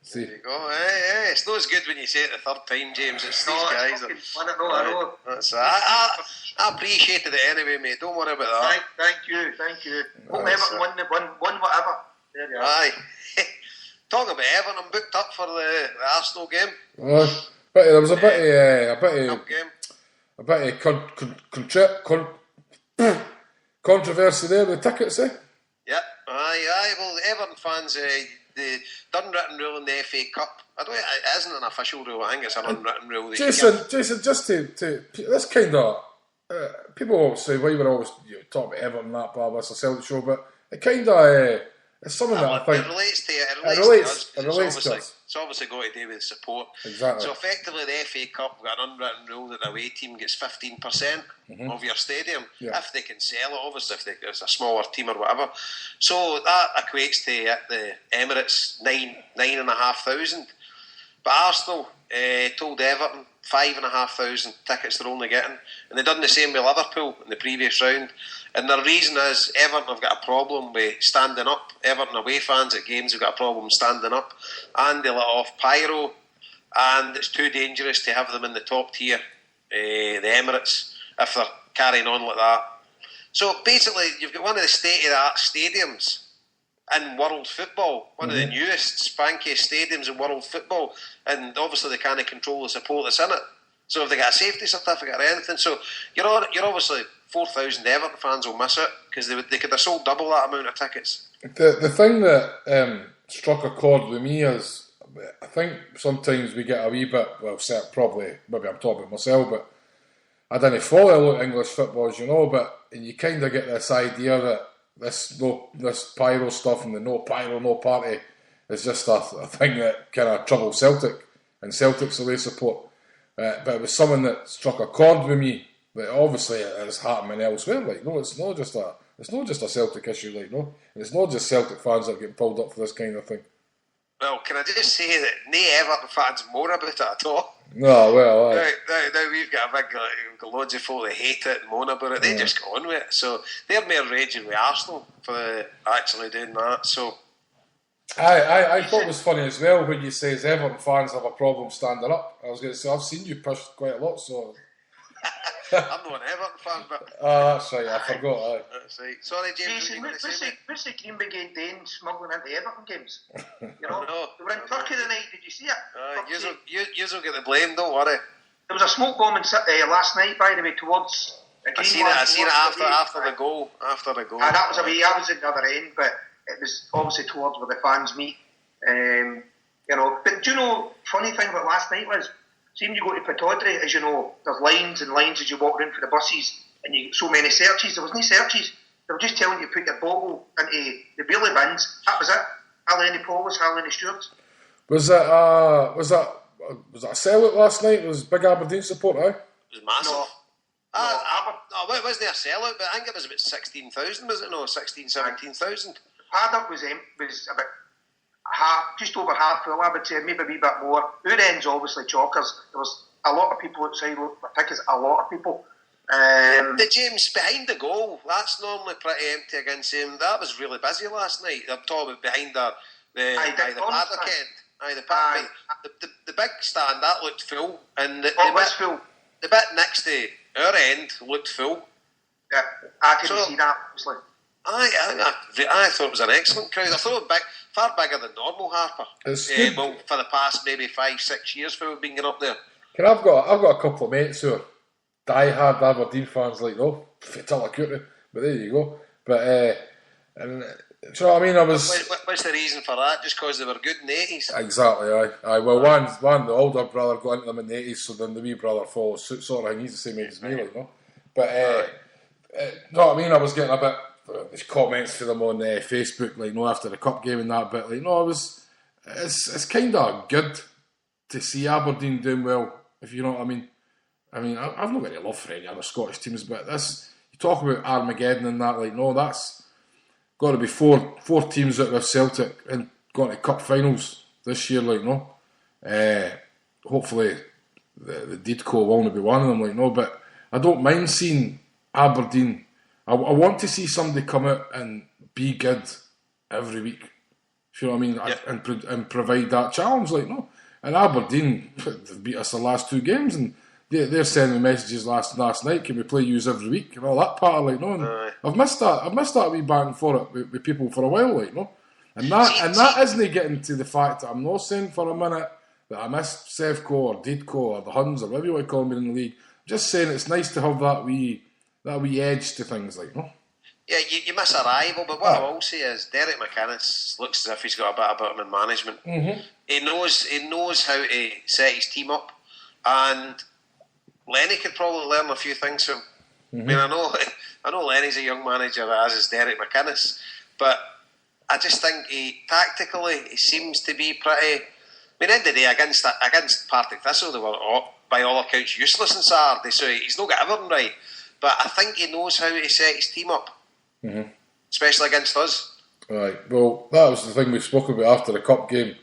see. There you go. Hey, it's not as good when you say it the third time, James. It's these guys. I know. I appreciated it anyway, mate. Don't worry about that. Thank you. Hope Everton won whatever. There you are. Aye. Talking about Everton, I'm booked up for the Arsenal game. There was a bit of controversy there with the tickets, eh? Yep. Aye. Well, Everton fans, the unwritten rule in the FA Cup. It isn't an official rule. I think it's an unwritten rule. Jason, just to this kind of people say why we're always talking about Everton and that, blah blah. It's a Celtic show, but it kind of it's something that I think it relates to us. It relates to us. It's obviously got to do with support. Exactly. So effectively, the FA Cup got an unwritten rule that the away team gets 15% of your stadium if they can sell it. Obviously, if it's a smaller team or whatever. So that equates to at the Emirates 9,500. But Arsenal told Everton 5,500 tickets they're only getting, and they've done the same with Liverpool in the previous round. And their reason is Everton have got a problem with standing up. Everton away fans at games have got a problem standing up, and they let off pyro, and it's too dangerous to have them in the top tier, the Emirates, if they're carrying on like that. So basically, you've got one of the state-of-the-art stadiums in world football, one of the newest, spankiest stadiums in world football, and obviously they can't control the support that's in it. So if they got a safety certificate or anything, so you're obviously 4,000 Everton fans will miss it because they could have sold double that amount of tickets. The thing that struck a chord with me is, I think sometimes we get a wee bit, well, probably, maybe I'm talking about myself, but I didn't follow a lot of English football, as you know, but you kind of get this idea that this pyro stuff and the no pyro, no party is just a thing that kind of troubles Celtic, and Celtic's away support. But it was something that struck a chord with me, that obviously it is happening elsewhere. Like, no, it's not just a Celtic issue, like, no, and it's not just Celtic fans that get pulled up for this kind of thing. Well, can I just say that no Everton fans moan about it at all? No, well, now we've got we've got loads of folk that hate it and moan about it. They just go on with it. So they're more raging with Arsenal for actually doing that. So I thought it was funny as well when you say Everton fans have a problem standing up. I was going to say, I've seen you push quite a lot, so... I'm not an Everton fan, but... That's right, I forgot. That's right. Sorry, James. Jason, what's the Green Brigade doing smuggling into Everton games? You know, they were in Turkey the night, did you see it? You'll get the blame, don't worry. There was a smoke bomb last night, by the way, towards... I seen it after the goal. That was away, I was at the other end, but it was obviously towards where the fans meet. You know, but do you know, funny thing about last night was, see when you go to Pataudry, as you know, there's lines and lines as you walk around for the buses, and you get so many searches. There was no searches. They were just telling you to put your bottle into the wheelie bins. That was it. Hardly any police, hardly any stewards. Was that a sellout last night? Was big Aberdeen support, It was massive. No, it wasn't a sellout, but I think it was about 16,000, was it? No, 16,000, 17,000. Paddock was about half, just over half full, I would say, maybe a wee bit more. Our end's obviously chockers. There was a lot of people outside looking for tickets, a lot of people. The James, behind the goal, that's normally pretty empty against him. That was really busy last night. I'm talking about behind the paddock end. The big stand, that looked full. And full. The bit next to our end looked full. Yeah, I couldn't see that, obviously. I thought it was an excellent crowd. I thought it was far bigger than normal, Harper. Well, for the past maybe 5-6 years we've been getting up there. I've got a couple of mates who are die-hard Aberdeen fans, like, Fatalacute, but there you go. But, and, do you know what I mean? What's the reason for that? Just because they were good in the 80s? Exactly, aye. Well, one, the older brother got into them in the 80s, so then the wee brother follows suit, sort of thing. He's the same age as me, like, no? But, you know what I mean? I was getting a bit... There's comments for them on Facebook, like, after the cup game and that, but, like, it's kind of good to see Aberdeen doing well, if you know what I mean. I mean, I've not got any love for any other Scottish teams, but you talk about Armageddon and that, like, that's got to be four teams out of Celtic and going to cup finals this year, like, hopefully the Deedco will only be one of them, like, but I don't mind seeing Aberdeen. I want to see somebody come out and be good every week. You know what I mean? Yep. And provide that challenge, like, And Aberdeen, they've beat us the last 2 games, and they're sending messages last night. Can we play yous every week and all that part, like, And I've missed that wee bang for it with people for a while, like, And that isn't getting to the fact that I'm not saying for a minute that I missed Sevco or Deedco or the Huns or whatever you want to call them in the league. I'm just saying it's nice to have that wee edge to things, like, Yeah, you miss a rival, but what I will say is Derek McInnes looks as if he's got a bit about him in management. Mm-hmm. He knows how to set his team up, and Lenny could probably learn a few things from him. Mm-hmm. I mean, I know Lenny's a young manager, as is Derek McInnes, but I just think he seems to be pretty. I mean, end of the day, against Partick Thistle, they were by all accounts useless on Saturday, so he's not got everything right. But I think he knows how to set his team up, especially against us. Right. Well, that was the thing we spoke about after the cup game.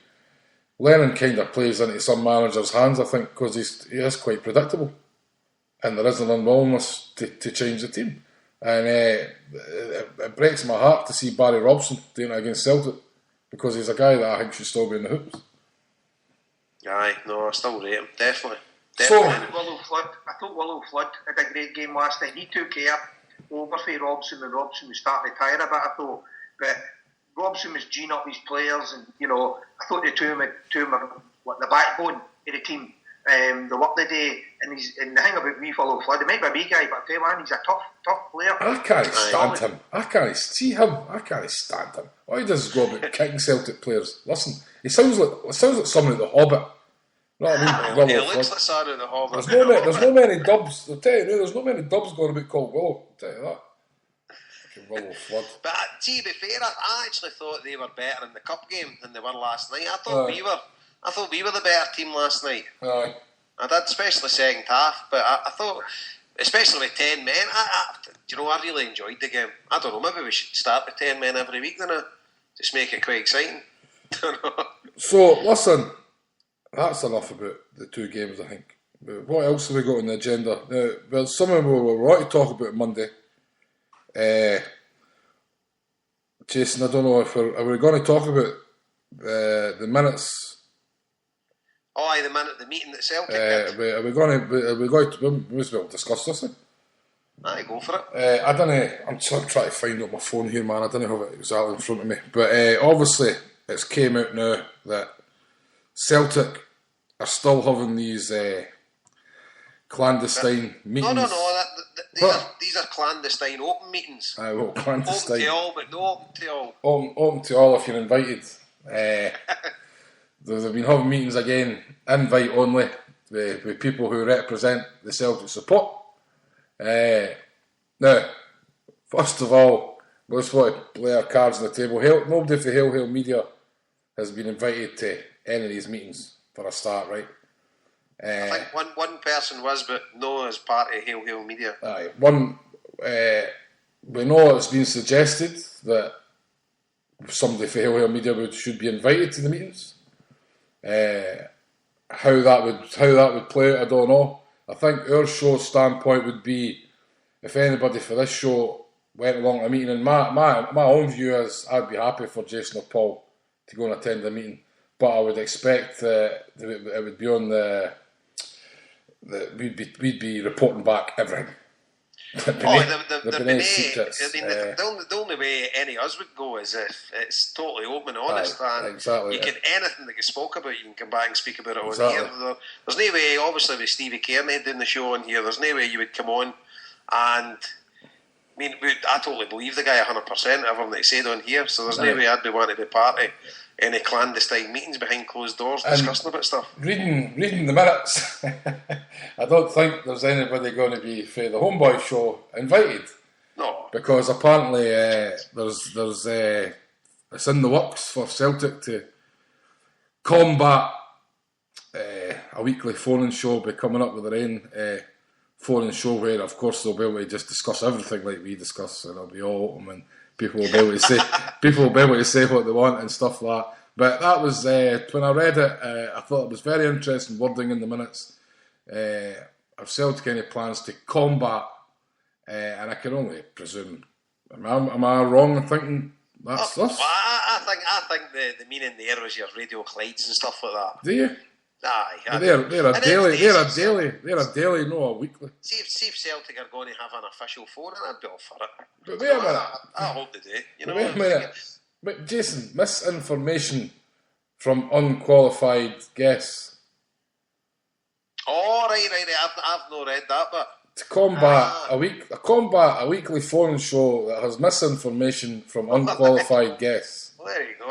Lennon kind of plays into some managers' hands, I think, because he is quite predictable. And there is an unwillingness to change the team. And it breaks my heart to see Barry Robson doing it against Celtic, because he's a guy that I think should still be in the hoops. Aye, no, I still rate him, definitely. So, I thought Willow Flood had a great game last night. He took care over for Robson, and Robson was starting to tire a bit, I thought. But Robson was geeing up his players, and I thought the two of them are like the backbone of the team. The work they do, and the thing about me, Willow Flood, he might be a wee guy, but I tell you, man, he's a tough player. I can't stand him. I can't see him. I can't stand him. All he does is go about kicking Celtic players. Listen, he sounds like someone at the Hobbit. You know what I mean? He looks like Sarah at the Hobbit. There's no many dubs. I'll tell you, there's no many dubs going about called Willow. I'll tell you that. Willow Flood. But to be fair, I actually thought they were better in the cup game than they were last night. I thought we were the better team last night. Aye. I did, especially second half. But I thought, especially with 10 men, I really enjoyed the game. I don't know, maybe we should start with 10 men every week, then just make it quite exciting. So, listen, that's enough about the two games, I think. But what else have we got on the agenda? Well, something we want to talk about Monday. Jason, I don't know if we're going to talk about the minutes. Oh, aye, the meeting at Celtic. Are we going to? We will discuss this. Aye, go for it. I don't know. I'm trying to find it on my phone here, man. I don't have it exactly in front of me. But obviously, it's came out now that Celtic are still having these clandestine meetings. No. These are clandestine open meetings. Well, clandestine. Open to all, but no open to all. Open to all if you're invited. They've been having meetings again, invite only, with people who represent the Celtic support. Now, first of all, we just want to play our cards on the table. Nobody for Hail Media has been invited to any of these meetings for a start, right? I think one person was, but no as part of Hail Media. Aye, we know it's been suggested that somebody for Hail Media should be invited to the meetings. How that would play out, I don't know. I think our show's standpoint would be if anybody for this show went along to a meeting, and my own view is I'd be happy for Jason or Paul to go and attend the meeting, but I would expect it would be on we'd be reporting back everything. The only way any of us would go is if it's totally open and honest. Exactly. Anything that you spoke about, you can come back and speak about it exactly. on here. There's no way, obviously, with Stevie Kearney doing the show on here, there's no way you would come on and. I mean, I totally believe the guy 100%, everything that he said on here, so there's no way I'd be wanting to be part of any clandestine meetings behind closed doors discussing about stuff. Reading the minutes, I don't think there's anybody going to be for the HomeBhoys show invited. No. Because apparently there's it's in the works for Celtic to combat a weekly phone-in show by coming up with their own phone-in show where, of course, they'll be able to just discuss everything like we discuss, and it'll be all open, and people will be able to say what they want and stuff like that. But that was when I read it, I thought it was very interesting wording in the minutes. Have Celtic any plans to combat? And I can only presume. Am I wrong in thinking that's this? I think the meaning there was your Radio Clydes and stuff like that. Do you? Aye, they're a daily, no a weekly. See if Celtic are going to have an official phone, and I'd be all for it. But wait a minute. I hope they do. You know, wait a minute. But Jason, misinformation from unqualified guests. Oh, right. I've not read that, but to combat a weekly phone show that has misinformation from unqualified guests. Well, there you go.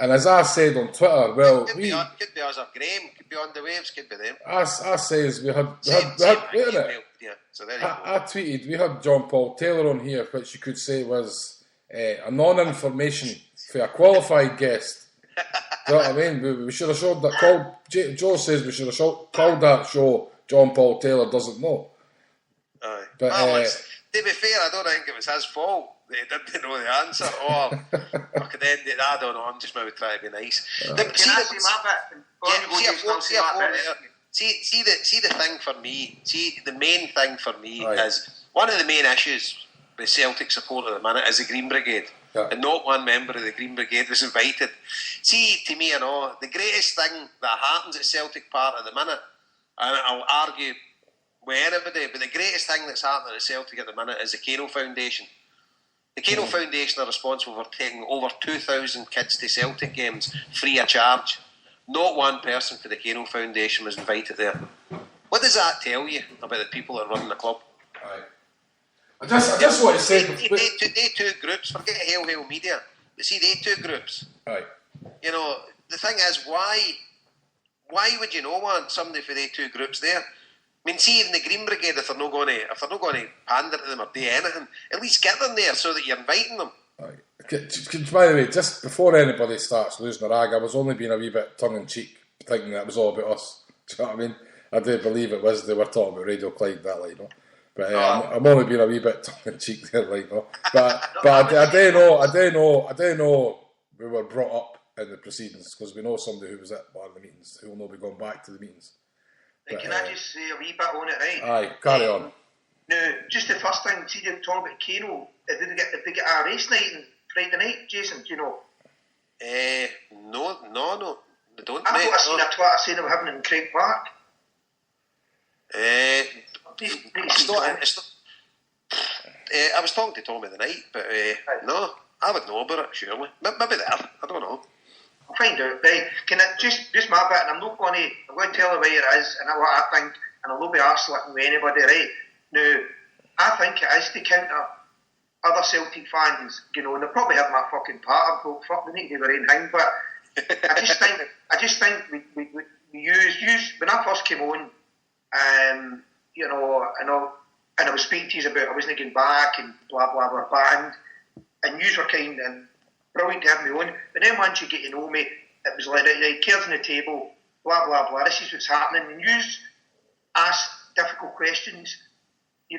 And as I said on Twitter, well, could be us or Graham, could be on the waves, could be them. I says we had wait a minute. Yeah, so there you go. I tweeted we had John Paul Taylor on here, which you could say was a non-information for a qualified guest. Do you know what I mean? We should have showed that. Joe says we should have called that show John Paul Taylor Doesn't Know. Aye. But to be fair, I don't think it was his fault. they didn't know the answer, or I don't know, I'm just maybe trying to be nice. See the thing for me, the main thing for me is, one of the main issues with Celtic support at the minute is the Green Brigade. Yeah. And not one member of the Green Brigade was invited. See, to me, the greatest thing that happens at Celtic Park at the minute, and I'll argue with anybody, but the greatest thing that's happening at Celtic at the minute is the Kano Foundation. The Kano Foundation are responsible for taking over 2,000 kids to Celtic games free of charge. Not one person for the Kano Foundation was invited there. What does that tell you about the people that run the club? Right. I just want to say... They two groups, forget Hail Media, but see, they two groups. Right. The thing is, why would you not want somebody for the two groups there? I mean, see, even the Green Brigade, if they're not going to pander to them or do anything, at least get them there so that you're inviting them. Right. By the way, just before anybody starts losing their rag, I was only being a wee bit tongue-in-cheek, thinking that it was all about us. Do you know what I mean? I do believe it was. They were talking about Radio Clyde, that, like, But I'm only being a wee bit tongue-in-cheek there, like, But I do know we were brought up in the proceedings, because we know somebody who was at one of the meetings who will not be going back to the meetings. But, can I just say a wee bit on it, right? Aye, carry on. Now, just the first thing, see, you're talking about Kano. Did they get a race night on Friday night, Jason? Do you know? No, they don't. I thought I seen a Twitter saying they were having it in Craig Park. I was talking to Tommy the night, but no, I would know about it, surely. Maybe there, I don't know. I'll find out, right? Can I just my bit, and I'm going to tell the way it is, and what I think, and I'll not be arse-licking with anybody, right? Now, I think it is to counter other Celtic fans, and they probably have my fucking part of, fuck, they need to do their own thing, but I just think we use, when I first came on, and I was speaking to you about I wasn't getting back and blah blah blah blah, and you were kind and brilliant to have me on. But then once you get to know me, it was like cards on the table, blah blah blah. This is what's happening, and you ask difficult questions. You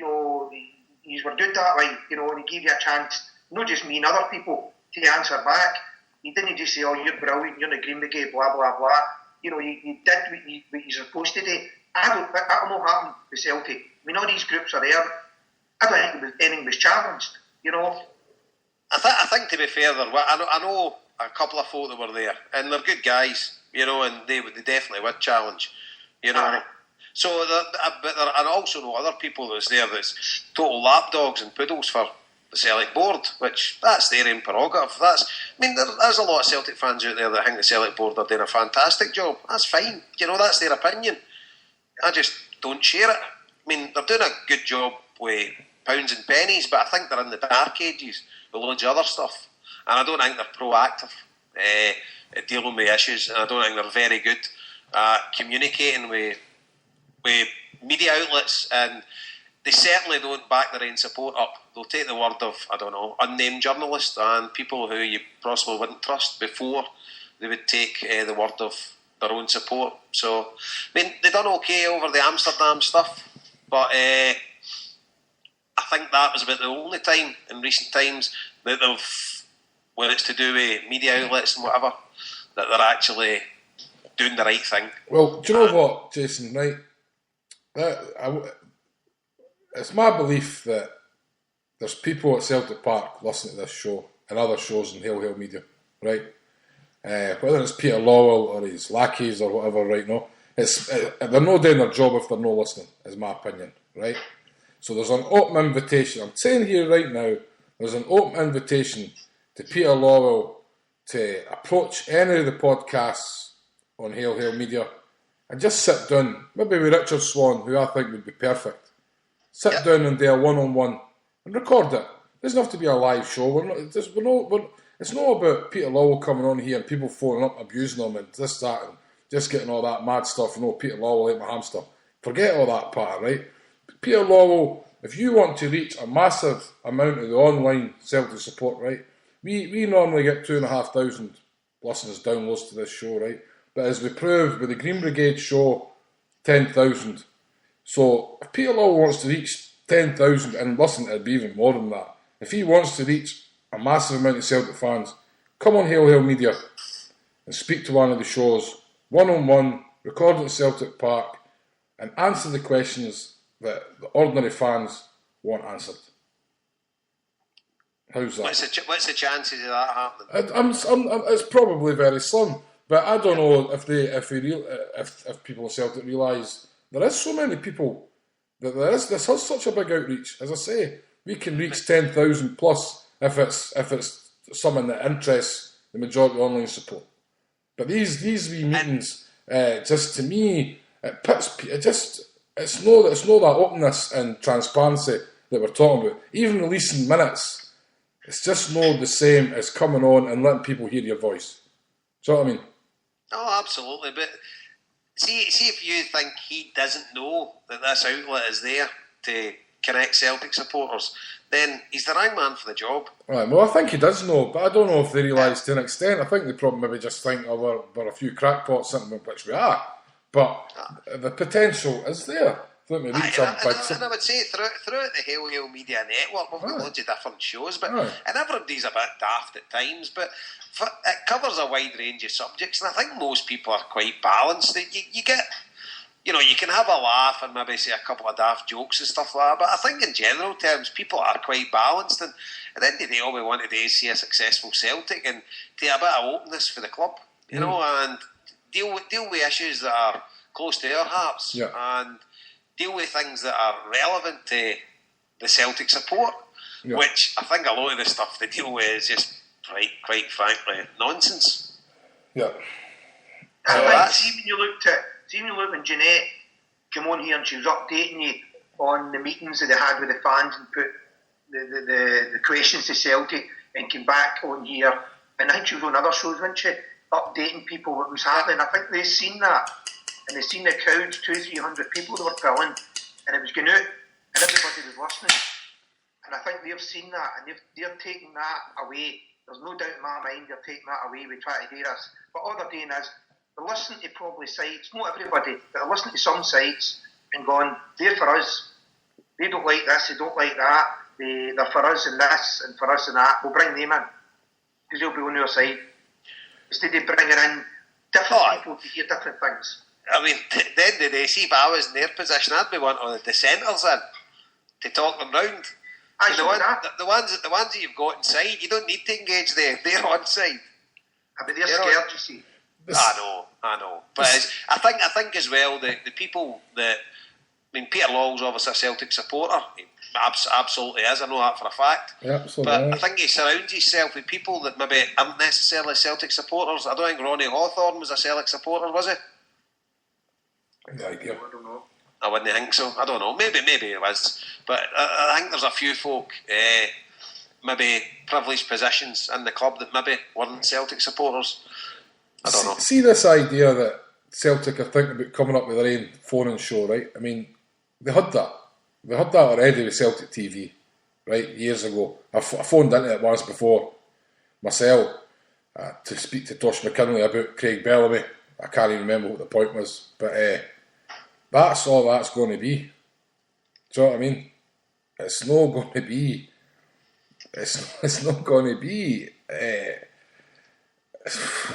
were good that way, and he gave you a chance, not just me and other people, to answer back. You didn't just say, "Oh, you're brilliant, you're in the Green Brigade," blah blah blah. You did what you're supposed to do. That'll not happen with Celtic. I mean, all these groups are there. I don't think anything was challenged, I think, to be fair, I know a couple of folk that were there, and they're good guys, and they definitely would challenge, So, but I also know other people that's there that's total lapdogs and poodles for the Celtic board, which that's their own prerogative. There's a lot of Celtic fans out there that think the Celtic board are doing a fantastic job. That's fine, that's their opinion. I just don't share it. They're doing a good job with pounds and pennies, but I think they're in the dark ages with loads of other stuff. And I don't think they're proactive at dealing with issues, and I don't think they're very good at communicating with media outlets, and they certainly don't back their own support up. They'll take the word of, unnamed journalists and people who you possibly wouldn't trust before they would take the word of their own support. So, they done okay over the Amsterdam stuff, but I think that was about the only time in recent times that they've, when it's to do with media outlets and whatever, that they're actually doing the right thing. Well, do you know what, Jason, right? It's my belief that there's people at Celtic Park listening to this show and other shows in Hail Media, right? Whether it's Peter Lowell or his lackeys or whatever, right now, they're not doing their job if they're not listening, is my opinion, right? So there's an open invitation. I'm saying here right now, there's an open invitation to Peter Lowell to approach any of the podcasts on Hail Media and just sit down, maybe with Richard Swan, who I think would be perfect. Sit down and do a one-on-one and record it. It doesn't have to be a live show. It's not about Peter Lowell coming on here and people phoning up, abusing him and this, that, and just getting all that mad stuff. Peter Lowell ate my hamster. Forget all that part, right? Peter Lowell, if you want to reach a massive amount of the online Celtic support, right? We normally get 2,500 listeners, downloads to this show, right? But as we proved with the Green Brigade show, 10,000. So if Peter Lowell wants to reach 10,000, and listen, it'd be even more than that. if he wants to reach a massive amount of Celtic fans, come on Hail Media and speak to one of the shows, one-on-one, record at Celtic Park, and answer the questions that the ordinary fans want answered. How's that? What's the chances of that happening? It's probably very slim, but I don't know if people in Celtic realise there is so many people that this has such a big outreach. As I say, we can reach 10,000 plus if it's something that interests the majority of online support. But these wee meetings, just to me, it's no that openness and transparency that we're talking about. Even releasing minutes. It's just not the same as coming on and letting people hear your voice. Do you know what I mean? Oh, absolutely. But see if you think he doesn't know that this outlet is there to connect Celtic supporters, then he's the wrong man for the job. Right, well, I think he does know, but I don't know if they realise to an extent. I think they probably maybe just think, oh, we're a few crackpots, something which we are. But the potential is there. And I would say throughout the Hail Media network, we've got loads of different shows, but and everybody's a bit daft at times, but it covers a wide range of subjects, and I think most people are quite balanced. You get, you can have a laugh and maybe say a couple of daft jokes and stuff like that, but I think in general terms, people are quite balanced, and at the end of the day, all we want to do is see a successful Celtic and to a bit of openness for the club, and deal with issues that are close to our hearts, and deal with things that are relevant to the Celtic support, which I think a lot of the stuff they deal with is just, quite frankly, nonsense. Yeah. See when you looked when Jeanette came on here and she was updating you on the meetings that they had with the fans and put the questions to Celtic and came back on here, and I think she was on other shows, wasn't she, updating people what was happening. I think they've seen that. And they've seen the crowds, 200-300 people that were filling, and it was going out, and everybody was listening. And I think they've seen that, and they're taking that away. There's no doubt in my mind they're taking that away. We try to do this. But all they're doing is, they're listening to probably sides, not everybody, but they're listening to some sides and going, they're for us. They don't like this, they don't like that. They're for us in this and for us in that. We'll bring them in, because they'll be on your side. Instead of bringing in different people to hear different things. I mean, at the end of the day, see if I was in their position, I'd be one of the dissenters in to talk them round. The ones that you've got inside, you don't need to engage them. They're on side. But they're scared, you see. I know. But I think as well, the people that... I mean, Peter Lawwell's obviously a Celtic supporter. He absolutely is, I know that for a fact. Yeah, absolutely. But I think he surrounds himself with people that maybe aren't necessarily Celtic supporters. I don't think Ronnie Hawthorne was a Celtic supporter, was he? No idea. I don't know. I wouldn't think so. I don't know. Maybe it was. But I think there's a few folk, maybe privileged positions in the club that maybe weren't Celtic supporters. I don't know. See this idea that Celtic are thinking about coming up with their own phone-in show, right? I mean, they had that. They had that already with Celtic TV, right, years ago. I phoned into it once before myself to speak to Tosh McKinley about Craig Bellamy. I can't even remember what the point was, but that's all that's going to be. Do you know what I mean? It's not going to be. It's not going to be.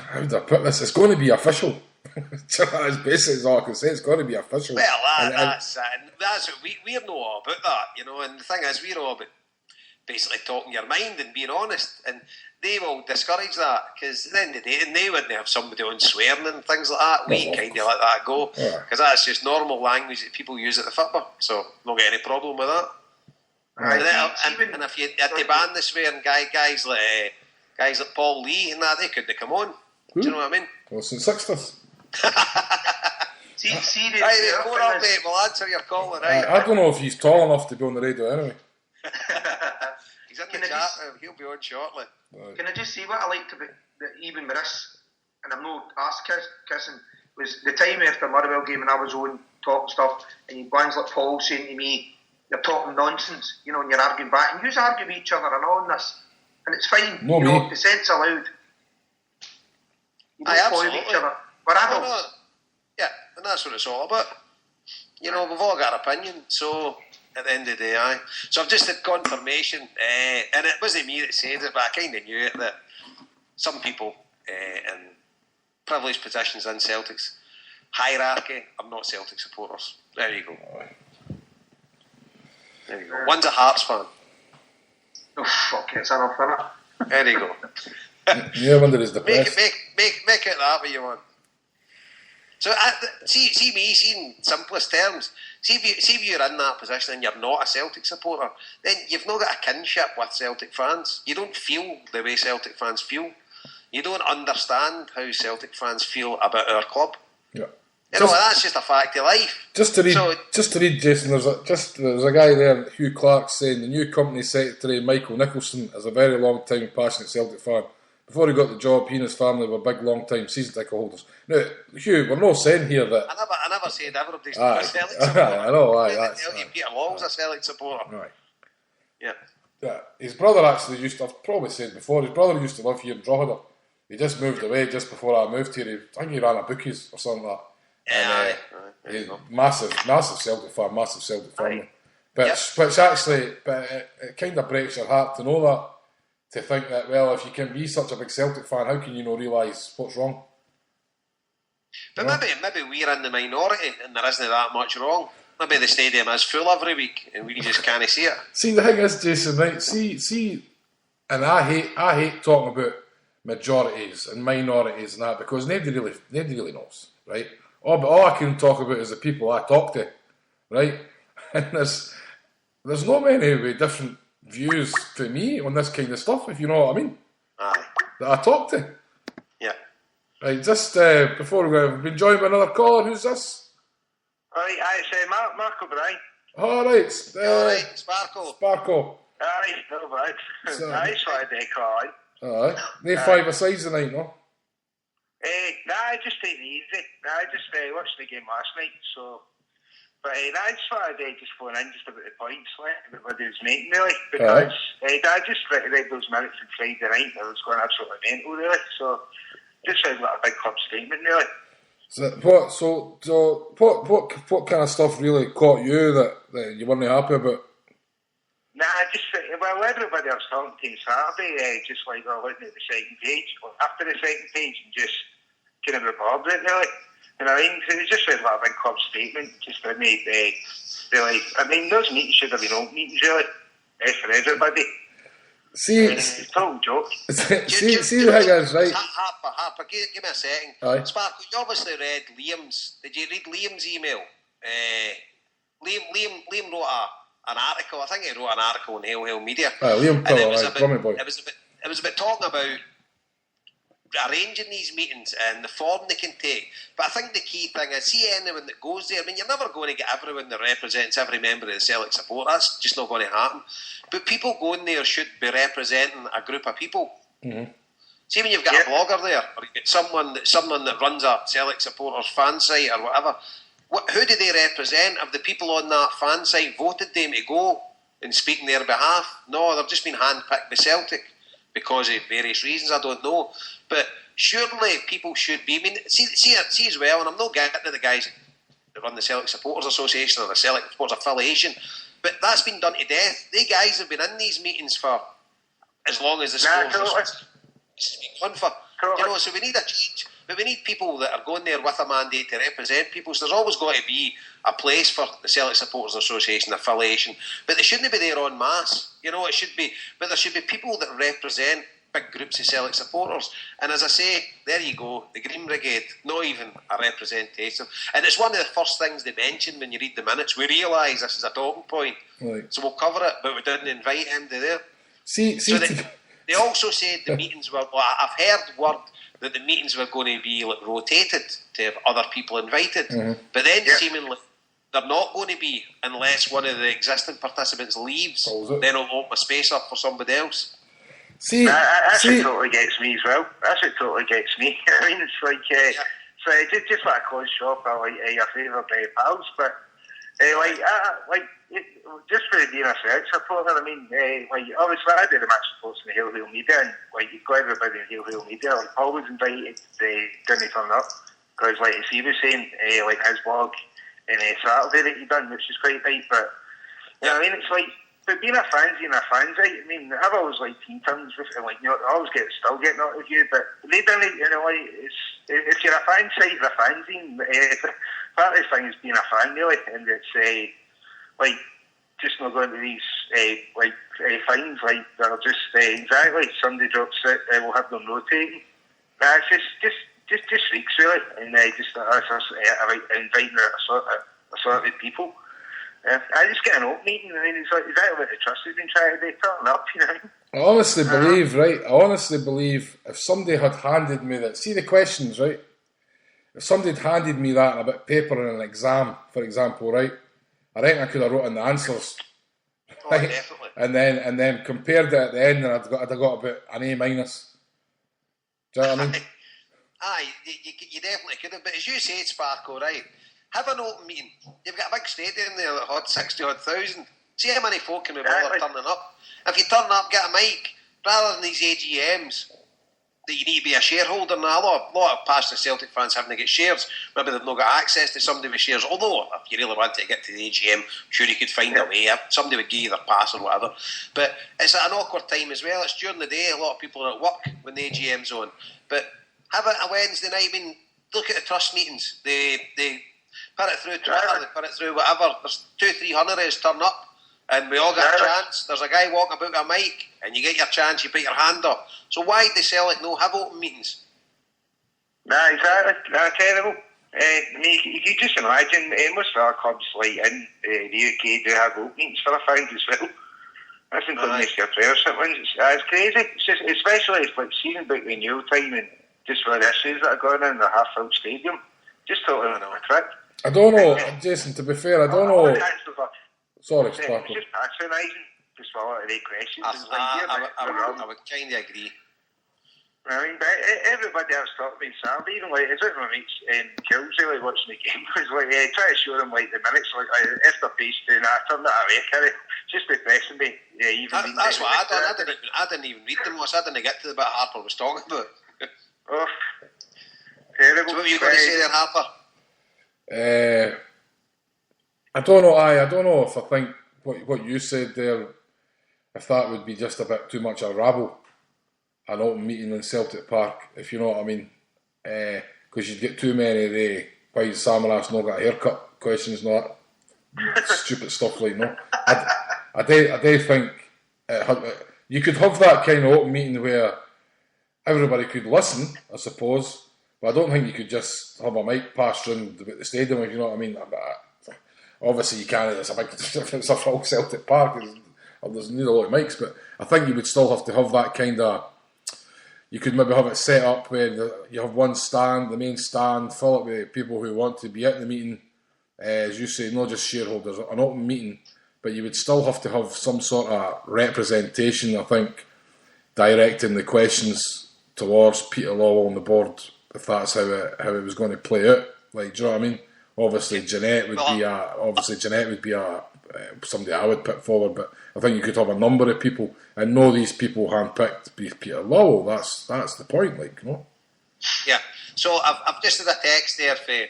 How do I put this? It's going to be official. That's basically all I can say. It's going to be official. Well, that's what we're not all about that, And the thing is, we're all about basically talking your mind and being honest, and they will discourage that because at the end of the day, and they wouldn't have somebody on swearing and things like that. We kind of let that go because that's just normal language that people use at the football, so not get any problem with that. And if you had to ban the swearing, guys like Paul Lee and that, they couldn't come on. Do you know what I mean? Well, since 60s. We'll answer your call tonight. I don't know if he's tall enough to be on the radio anyway. He's in the chat. He'll be on shortly. Can I just say what I liked about even with this, and I'm not kissing, was the time after Motherwell game and I was on talking stuff, and you ones like Paul saying to me, "You're talking nonsense," and you're arguing back, and you argue with each other and all this, and it's fine. Dissent's allowed. You don't spoil each other. We're adults. Yeah, and that's what it's all about. We've all got an opinion, so at the end of the day, aye. So I've just had confirmation, and it wasn't me that said it, but I kind of knew it, that some people in privileged positions in Celtic's hierarchy are not Celtic supporters. There you go. There you go. One's a Hearts fan. Oh, fuck, it's enough, innit? There you go. Yeah, wonder is depressed. Make it that way you want. So, see me, in simplest terms, see if you're in that position and you're not a Celtic supporter, then you've not got a kinship with Celtic fans. You don't feel the way Celtic fans feel. You don't understand how Celtic fans feel about our club. Yeah. You know, that's just a fact of life. Just to read, Jason, there's a guy there, Hugh Clark, saying the new company secretary, Michael Nicholson, is a very long time passionate Celtic fan. Before he got the job, he and his family were big, long time season ticket holders. Now, Hugh, we're not saying here that... I never said everybody's not a Celtic supporter. I know, Peter Long's a Celtic supporter. Right. Yeah. His brother actually I've probably said before, his brother used to live here in Drogheda. He just moved away just before I moved here. I think he ran a bookies or something like that. Yeah, He's massive Celtic fan, massive Celtic family. Aye. But it kind of breaks your heart to know that. To think that, well, if you can be such a big Celtic fan, how can you not realise what's wrong? But maybe we're in the minority and there isn't that much wrong. Maybe the stadium is full every week and we just can't see it. See, the thing is, Jason, right? See, and I hate talking about majorities and minorities and that because nobody really knows, right? All I can talk about is the people I talk to, right? And there's not many with different views to me on this kind of stuff, if you know what I mean. Aye. That I talk to. Yeah. Right, just before we go, we've been joined by another caller. Who's this? Alright, it's Mark O'Brien. Alright, Sparkle. Sparkle. Aye, no bad. Nice Friday calling. Alright. No 5 asides tonight, no? Nah, just taking it easy. I just watched the game last night, so... But I just thought I'd just phone in just about the points everybody was making, really, because I just read those minutes on Friday night and I was going absolutely mental, really, so just sounded like a big club statement, really. So what kind of stuff really caught you that you weren't happy about? Nah, everybody I was talking to Saturday, just like looking at the second page, or after the second page, and just kind of absorbed it, really. You know, it was just like a big club statement, just didn't really. I mean, those meetings should have been open meetings, really, for everybody. It's a total joke. See the thing is, right? Harper, give me a second. Aye. Sparkle, you obviously read Liam's. Did you read Liam's email? Liam wrote an article. I think he wrote an article on Hail Media. Liam Pillow, Boy. It was about talking about arranging these meetings and the form they can take. But I think the key thing is, see anyone that goes there, I mean, you're never going to get everyone that represents every member of the Celtic support. That's just not going to happen. But people going there should be representing a group of people. Mm-hmm. See, when you've got a blogger there, or you get someone that runs a Celtic supporters fan site or whatever, who do they represent? Have the people on that fan site voted them to go and speak on their behalf? No, they've just been handpicked by Celtic because of various reasons, I don't know. But surely people should be. I mean, see as well, and I'm not getting to the guys that run the Celtic Supporters Association or the Celtic Supporters Affiliation, but that's been done to death. They guys have been in these meetings for as long as the supporters has been on for. You know, so we need a change. But we need people that are going there with a mandate to represent people. So there's always got to be a place for the Celtic Supporters Association affiliation. But they shouldn't be there en masse. You know, it should be. But there should be people that represent big groups of Celtic supporters. And as I say, there you go, the Green Brigade, not even a representation. And it's one of the first things they mention when you read the minutes. We realise this is a talking point. Right. So we'll cover it, but we didn't invite him to there. They also said the meetings were... Well, I've heard word that the meetings were going to be like rotated to have other people invited. Mm-hmm. But then seemingly they're not going to be unless one of the existing participants leaves. Then it'll open a space up for somebody else. That's what totally gets me as well. That's what totally gets me. I mean, it's like... So just like a closed shop, I like your favourite pals, but just for being a Celtic supporter, I mean, obviously I do the match reports in the Hill Media, and you've got everybody in the Hill Media, Paul was invited, didn't turn up, because as he was saying, his blog in Saturday that he done, which is quite right, but You know what I mean? It's like, but being a fanzine, I mean, I've always liked teen tons, and like, you know, I always still get not with you, but they don't, you know, like, if you're a fan side of a fanzine, part of the thing is being a fan, really, and it's, like, just not going to these, fines, like, that'll just, exactly, somebody drops it, we'll have them rotating. It's just freaks, really, and just inviting assorted people. I just get an open meeting, and then it's like, is that what the trust has been trying to do? Turn up, you know? I honestly believe, right? I honestly believe if somebody had handed me that, see the questions, right? If somebody had handed me that on a bit of paper in an exam, for example, right? I reckon I could have written the answers. Oh, right? definitely. And then compared it at the end, and I'd have got about an A-. Do you know what I mean? Aye, you definitely could have. But as you said, Sparko, right? Have an open meeting. You've got a big stadium there that had 60,000. See how many folk can be bothered turning up. If you turn up, get a mic, rather than these AGMs that you need to be a shareholder. Now, a lot of passionate Celtic fans having to get shares. Maybe they've not got access to somebody with shares. Although, if you really want to get to the AGM, I'm sure you could find a way. Somebody would give you their pass or whatever. But it's at an awkward time as well. It's during the day. A lot of people are at work when the AGM's on. But have it a Wednesday night. I mean, look at the trust meetings. They put it through Twitter, they put it through whatever. There's 200-300 of us turn up, and we all get a chance. There's a guy walking about with a mic, and you get your chance, you put your hand up. So why do Celtic no have open meetings? Nah, exactly. Nah, terrible. I mean, you can just imagine, most of our clubs, like in the UK, do have open meetings for a fans as well. That's including your prayer siblings. It's crazy. It's just, especially if like seeing about renewal time and just for the issues that are going on in the half-full stadium. Just totally on a trip. I don't know, Jason, to be fair, I don't know. Sorry, Sparkle. It's just patronising, just for a lot of the questions. I would kind of agree. I mean, but everybody else talked to me Saturday, even like, is it my mates Killsy, like watching the game, was like, try to show them like the minutes, like, if they're paced doing that, I turned that away, carry. Just depressing me. That's what I done. I didn't even read them much. I didn't get to the bit Harper was talking about. Oh, terrible. So what were you going to say there, Harper? I don't know. I don't know if I think what you said there, if that would be just a bit too much a rabble, an open meeting in Celtic Park, if you know what I mean, because you'd get too many of the why Samaras not got a haircut questions and all that stupid stuff like no. I do think you could have that kind of open meeting where everybody could listen, I suppose. But I don't think you could just have a mic passed around the stadium, if you know what I mean. Obviously, you can't. It's a full Celtic Park. There's need a lot of mics, but I think you would still have to have that kind of. You could maybe have it set up where you have one stand, the main stand, fill it with people who want to be at the meeting. As you say, not just shareholders, an open meeting, but you would still have to have some sort of representation, I think, directing the questions towards Peter Lawwell on the board, if that's how it was going to play out. Like, do you know what I mean? Obviously, Jeanette would be somebody I would put forward, but I think you could have a number of people and know these people handpicked be Peter Lawwell. That's the point, like, you know. Yeah. So I've just had a text there for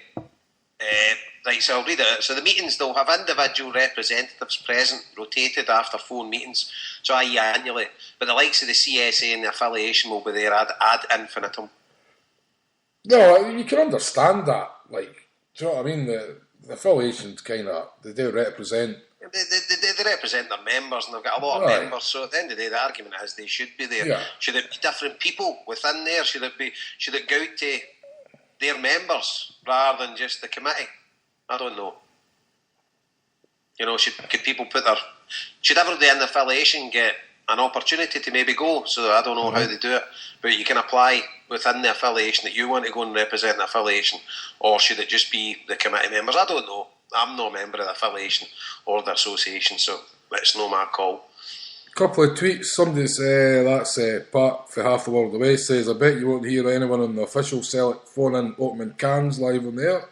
right. So I'll read it out. So the meetings, they'll have individual representatives present, rotated after 4 meetings, so i.e. annually. But the likes of the CSA and the affiliation will be there ad infinitum. No, you can understand that. Like, do you know what I mean? The affiliations kind of they do represent. They represent their members, and they've got a lot of members. So at the end of the day, the argument is they should be there. Yeah. Should it be different people within there? Should it go out to their members rather than just the committee? I don't know. You know, could people should everybody in the affiliation get an opportunity to maybe go? So I don't know how they do it, but you can apply within the affiliation that you want to go and represent the affiliation, or should it just be the committee members? I don't know. I'm no member of the affiliation or the association, so it's no my call. Couple of tweets. Somebody's that's Pat for Half the World Away says, I bet you won't hear anyone on the official Celtic phone-in opening cans live on there.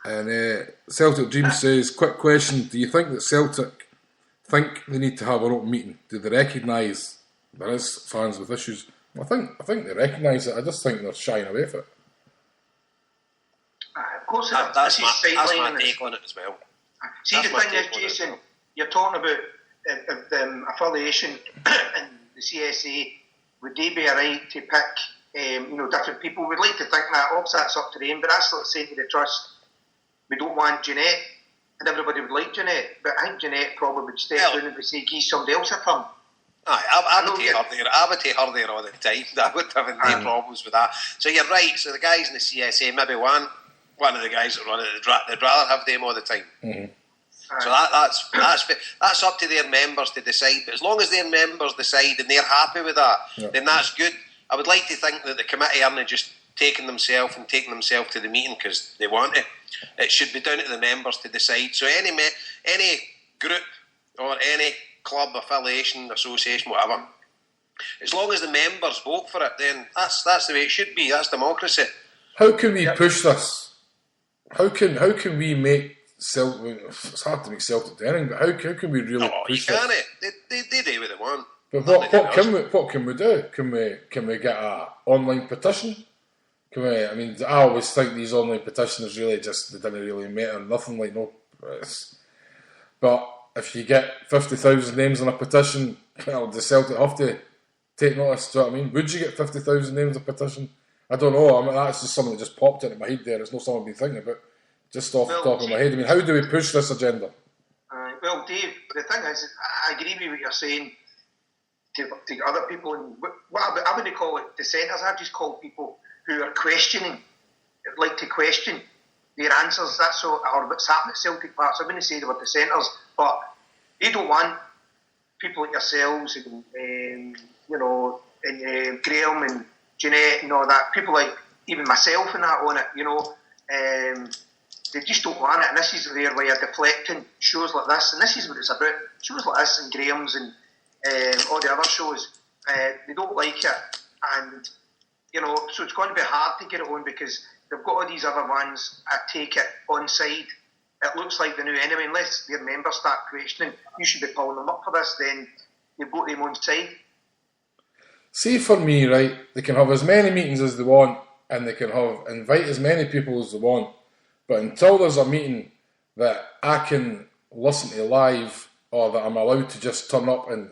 And Celtic Dream says, quick question, do you think that Celtic think they need to have an open meeting? Do they recognise there is fans with issues? I think they recognise it. I just think they're shying away from it. Of course, that's my take on it as well. See, the thing is, Jason, you're talking about affiliation in the CSA. Would they be right to pick, different people? We'd like to think that. Obviously, that's up to them. But that's like saying to the trust, we don't want Jeanette, and everybody would like Jeanette. But I think Jeanette probably would step down and would say, give somebody else a turn. I would take her there all the time. I would have no problems with that. So you're right. So the guys in the CSA, maybe one of the guys that run it, they'd rather have them all the time. Mm-hmm. So that's up to their members to decide. But as long as their members decide and they're happy with that, then that's good. I would like to think that the committee aren't just taking themselves to the meeting because they want it. It should be down to the members to decide. So any group or any club, affiliation, association, whatever, as long as the members vote for it, then that's the way it should be. That's democracy. How can we push this? How can we make Celtic? It's hard to make Celtic do anything, but how can we really push this? They do what they want. But what can we do? Can we get an online petition? I always think these online petitions really they didn't really matter. Nothing like no. But if you get 50,000 names on a petition, does Celtic have to take notice? Do you know what I mean? Would you get 50,000 names on a petition? I don't know. That's just something that just popped into my head there. It's not something I've been thinking about. Just off the top of my head. How do we push this agenda? Well, Dave, the thing is, I agree with what you're saying to other people. And I wouldn't call it dissenters. I just call people who are questioning, like to question their answers. That's or what's happening at Celtic Park. So I wouldn't say they were dissenters, but they don't want people like yourselves and Graham and Jeanette and all that. People like even myself and that on it. They just don't want it, and this is their way of deflecting shows like this, and this is what it's about. Shows like this and Graham's and all the other shows, they don't like it, and so it's going to be hard to get it on because they've got all these other ones that take it on side. It looks like the new enemy, unless their members start questioning, you should be pulling them up for this, then you've got them on side. See, for me, right, they can have as many meetings as they want, and they can invite as many people as they want. But until there's a meeting that I can listen to live or that I'm allowed to just turn up and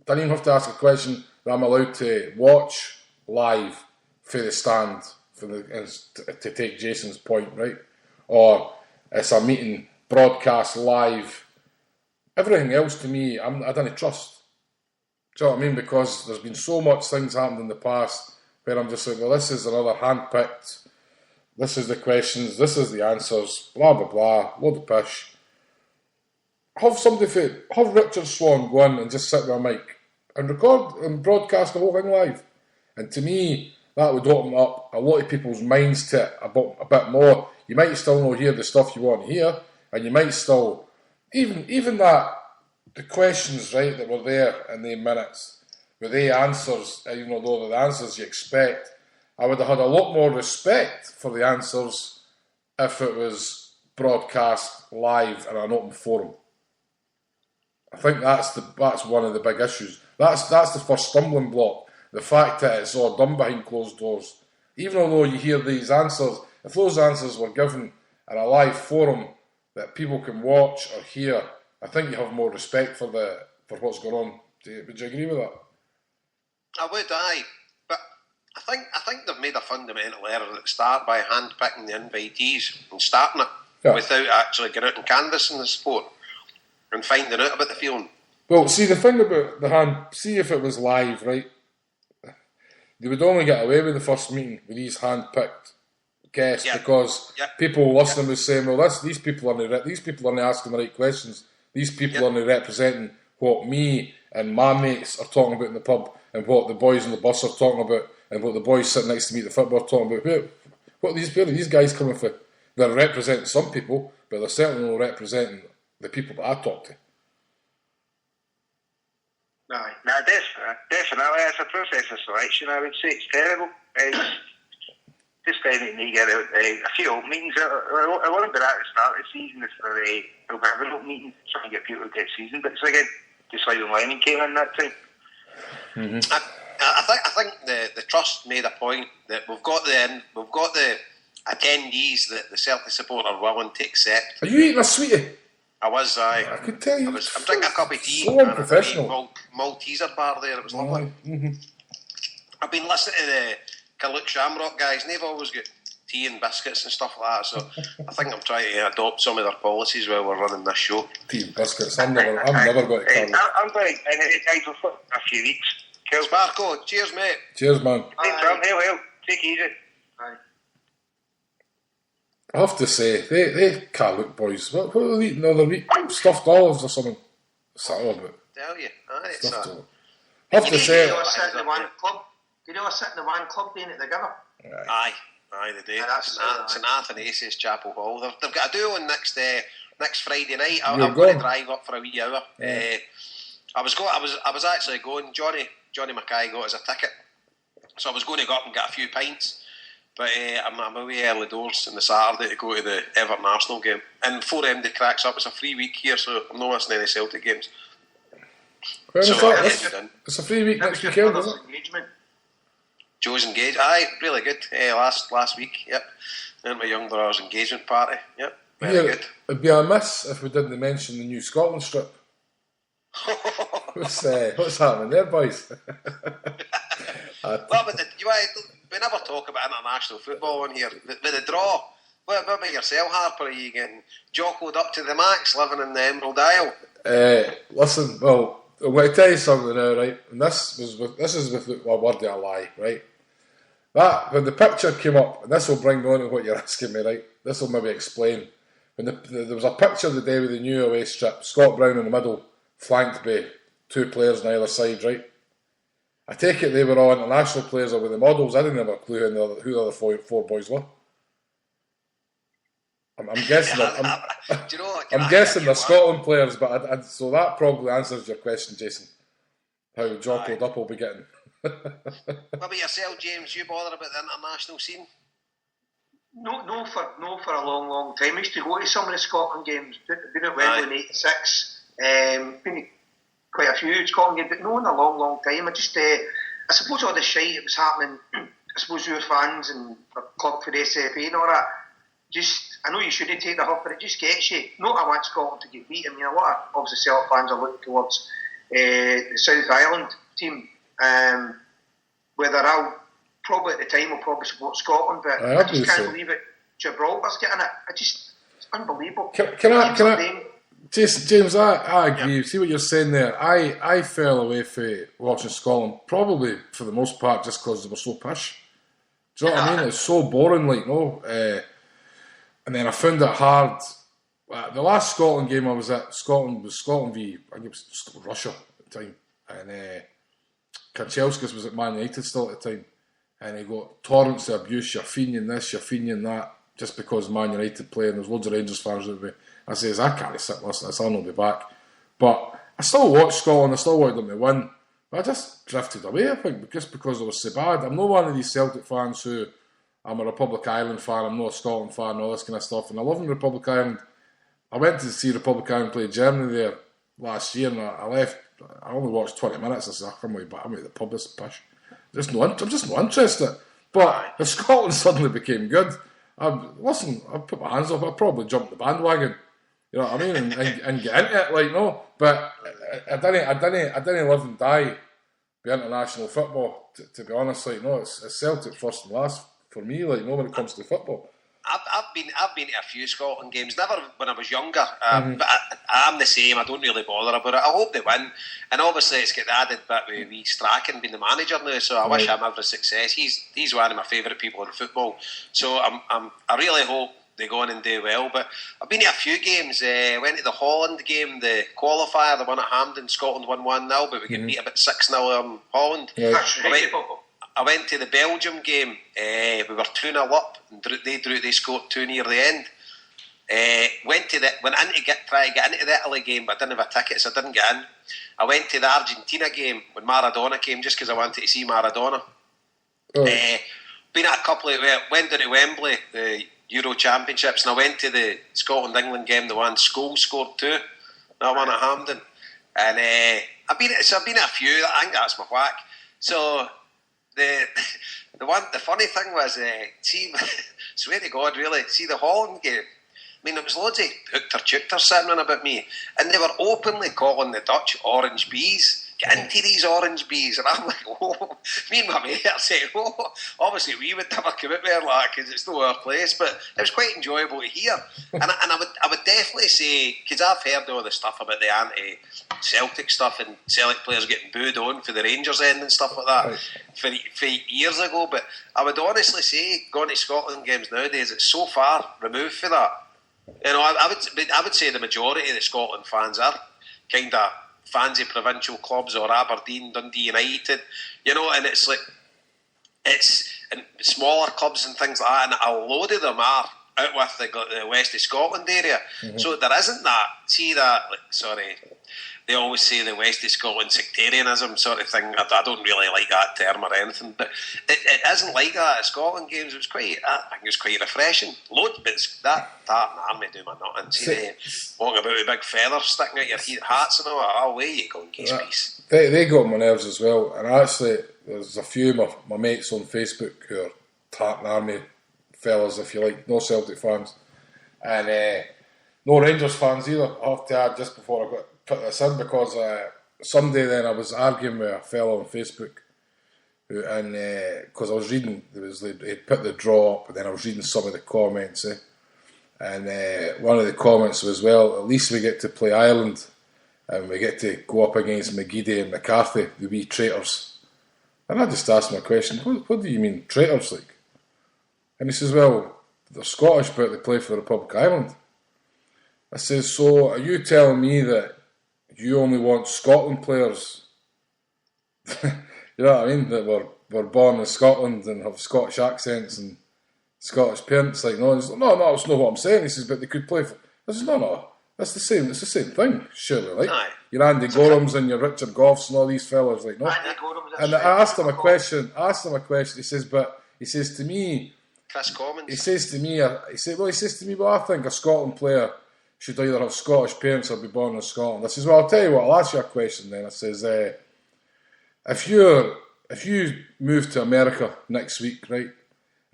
don't even have to ask a question, that I'm allowed to watch live for the stand, to take Jason's point, right? Or it's a meeting broadcast live. Everything else to me, I don't trust. Do you know what I mean? Because there's been so much things happened in the past where I'm just like, well, this is another hand-picked. This is the questions, this is the answers, blah, blah, blah, load of pish. Have Richard Swan go in and just sit with a mic and record and broadcast the whole thing live. And to me, that would open up a lot of people's minds to it a bit more. You might still not hear the stuff you want to hear, and you might still, even that, the questions, right, that were there in the minutes, with the answers, even though they're the answers you expect, I would have had a lot more respect for the answers if it was broadcast live in an open forum. I think that's one of the big issues. That's the first stumbling block. The fact that it's all done behind closed doors. Even although you hear these answers, if those answers were given in a live forum that people can watch or hear, I think you have more respect for what's going on. Would you agree with that? I would, aye. But I think they've made a fundamental error at the start by hand-picking the invitees and starting it without actually getting out and canvassing the sport and finding out about the feeling. Well, see, the thing about see if it was live, right? They would only get away with the first meeting with these hand-picked guests because people listening would say, well, these people aren't asking the right questions. These people aren't representing what me and my mates are talking about in the pub and what the boys on the bus are talking about and what the boys sitting next to me at the football are talking about. Where are these guys coming from? They're representing some people, but they're certainly not representing the people that I talk to. Aye, no, definitely. It's a process of selection. I would say it's terrible. It's just anything you get out. A few open meetings. I wouldn't be that at the start of the season if they'll have an open meeting trying to get people to get season. But it's again, just like when Lennon came in that time. Mm-hmm. I think the trust made a point that we've got the attendees that the Celtic support are willing to accept. Are you eating a sweetie? I was, aye. I could tell you. I'm drinking a cup of tea. So unprofessional. Malteser bar there, it was lovely. Mm-hmm. I've been listening to the Luke Shamrock guys, and they've always got tea and biscuits and stuff like that, so I think I'm trying to adopt some of their policies while we're running this show. Tea and biscuits, I'm never going to Carlo. I'm going to title for a few weeks. Cool. Sparko, cheers mate. Cheers, man. Hail. Take it easy. Aye. I have to say, they Carluke boys, what are they eating the other week? Stuffed olives or something? What's that all about? Tell you, aye, it's Stuffed olives. I have to say... They all sit in the one club. Did they all sit in the one club doing it together? Aye, they do. Yeah, It's an Athanasius Chapel Hall. They've got a do on next Friday night. I'm You're going going? to drive up for a wee hour. Yeah. I was actually going. Johnny Mackay got us a ticket, so I was going to go up and get a few pints. But I'm away early doors on the Saturday to go to the Everton Arsenal game. And before MD cracks up, it's a free week here, so I'm not missing any Celtic games. When So is that? I'll get it in. It's a free week That next was your weekend, brother's isn't it? engagement. Joe's engaged. Aye, really good. Last week, yep. And my young brother's engagement party, yep. Very good. It'd be a miss if we didn't mention the new Scotland strip. What's happening there, boys? Well, but we never talk about international football on here. With the draw, what about yourself, Harper? Are you getting jockled up to the max, living in the Emerald Isle? Listen, well, I'm going to tell you something now, right? And this is with a word of a lie, right? That when the picture came up, and this will bring me on to what you're asking me, right? This will maybe explain. When there was a picture the day with the new away strip, Scott Brown in the middle, flanked by two players on either side, right? I take it they were all international players or with the models. I didn't have a clue who the other four boys were. I'm guessing. I'm guessing they're Scotland players, but so that probably answers your question, Jason. How jockled up we'll be getting. What about yourself, James? You bother about the international scene? No, for a long time. I used to go to some of the Scotland games. Been at Wembley in '86. Been to quite a few Scotland games, but no in a long time. I suppose all the shite that was happening. I suppose your fans and the club for the SFA and all that. I know you shouldn't take the huff, but it just gets you. Not I want Scotland to get beat. I mean, a lot of obviously Celtic fans are looking towards the South Island team, where they're all probably at the time will probably support Scotland, but I just can't believe it. Gibraltar's getting it. It's unbelievable. Can I James, I agree. Yeah. See what you're saying there. I fell away from watching Scotland probably for the most part just because they were so pish. Do you know what I mean? It's so boring, like and then I found it hard. The last Scotland game I was at, Scotland v I think it was Russia at the time, and Kanchelskis was at Man United still at the time, and he got torrents of abuse. You're fiending this, you're fiending that, just because Man United play, and there's loads of Rangers fans with me. I says, I can't sit and listen to this, I'll not be back. But I still watched Scotland, I still wanted them to win. But I just drifted away, I think, just because it was so bad. I'm not one of these Celtic fans who, I'm a Republic Island fan, I'm not a Scotland fan, all this kind of stuff. And I love Republic Island. I went to see Republic Island play Germany there last year, and I left. I only watched 20 minutes. I said, I'm way back. I'm at the pub, this push. I'm just not interested. But if Scotland suddenly became good, I'd put my hands up. I'd probably jump the bandwagon. You know what I mean? And get into it, like, no. But I didn't live and die by international football. To be honest, like, no, it's Celtic first and last for me. Like, no, when it comes to football. I've been to a few Scotland games, never when I was younger, but I'm the same. I don't really bother about it. I hope they win, and obviously it's got the added bit with wee Strachan being the manager now. So I wish him every success. He's one of my favourite people in football. So I really hope they go on and do well. But I've been to a few games. Went to the Holland game, the qualifier, the one at Hampden. Scotland won 1-0, but we get beat about 6-0 Holland. I went to the Belgium game. We were 2-0 up, and they scored 2 near the end. Went in to try to get into the Italy game, but I didn't have a ticket, so I didn't get in. I went to the Argentina game when Maradona came, just because I wanted to see Maradona. Been at a couple of went down to Wembley, the Euro Championships, and I went to the Scotland England game, the one Scholes scored 2, that one at Hampden. And I've been at a few. I think that's my whack. So. The funny thing was, swear to God, really, see the Holland game. I mean, there was loads of hooter-chooters sitting on about me, and they were openly calling the Dutch orange bees. Get into these orange bees, and I'm like, oh, me and my mate are saying, oh, obviously we would never come out there like because it's not our place, but it was quite enjoyable to hear. And I would definitely say, because I've heard all the stuff about the anti-Celtic stuff and Celtic players getting booed on for the Rangers end and stuff like that for years ago, but I would honestly say going to Scotland games nowadays, it's so far removed for that. You know, I would say the majority of the Scotland fans are kind of fans of provincial clubs or Aberdeen, Dundee United, you know, and it's like and smaller clubs and things like that, and a load of them are out with the west of Scotland area. So there isn't that. See that? Like, sorry, they always say the west of Scotland sectarianism sort of thing. I don't really like that term or anything, but it isn't like that at Scotland games. I think it was quite refreshing. Loads, but that Tartan Army do my nothing. See they walking about with big feathers sticking out your hats and all that. Away you go, case piece. They got on my nerves as well, and actually there's a few of my mates on Facebook who are Tartan Army fellas, if you like, no Celtic fans, and no Rangers fans either. I have to add just before I put this in, because Sunday then I was arguing with a fella on Facebook, and because I was reading, he'd put the draw up, and then I was reading some of the comments, and one of the comments was, well, at least we get to play Ireland, and we get to go up against McGeady and McCarthy, the wee traitors. And I just asked my question, what do you mean traitors, like? And he says, well, they're Scottish, but they play for the Republic of Ireland. I says, so are you telling me that you only want Scotland players, you know what I mean, that were born in Scotland and have Scottish accents and Scottish parents? Like, no, that's not what I'm saying. He says, but they could play for... I says, no, it's the same thing, surely, like. Your Andy Gorhams and your Richard Goffs and all these fellas, like, no. And I asked him a question, he says to me, Chris Commons. He says to me, well, I think a Scotland player should either have Scottish parents or be born in Scotland. I says, well, I'll tell you what, I'll ask you a question then. I says, if you move to America next week, right,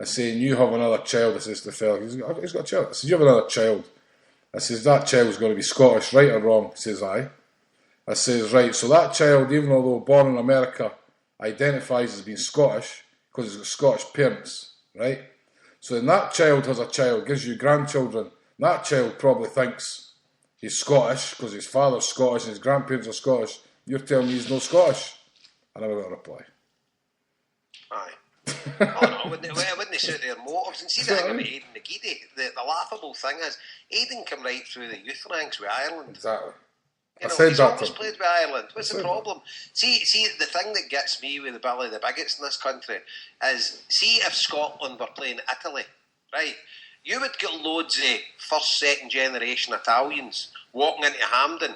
I say, and you have another child, I says to the fella, he's got a child. I says, you have another child. I says, that child's going to be Scottish, right or wrong? He says, aye. I says, right, so that child, even though born in America, identifies as being Scottish because he's got Scottish parents, right? So then that child has a child, gives you grandchildren, and that child probably thinks he's Scottish because his father's Scottish and his grandparents are Scottish. You're telling me he's no Scottish? I never got a reply. Aye. Oh no, it wouldn't suit their motives. And see the thing about Aidan McGeady, the laughable thing is, Aidan came right through the youth ranks with Ireland. Exactly. You know, he's always played with Ireland. What's the problem? See, the thing that gets me with the Billy the Bigots in this country is, see if Scotland were playing Italy, right? You would get loads of first, second generation Italians walking into Hampden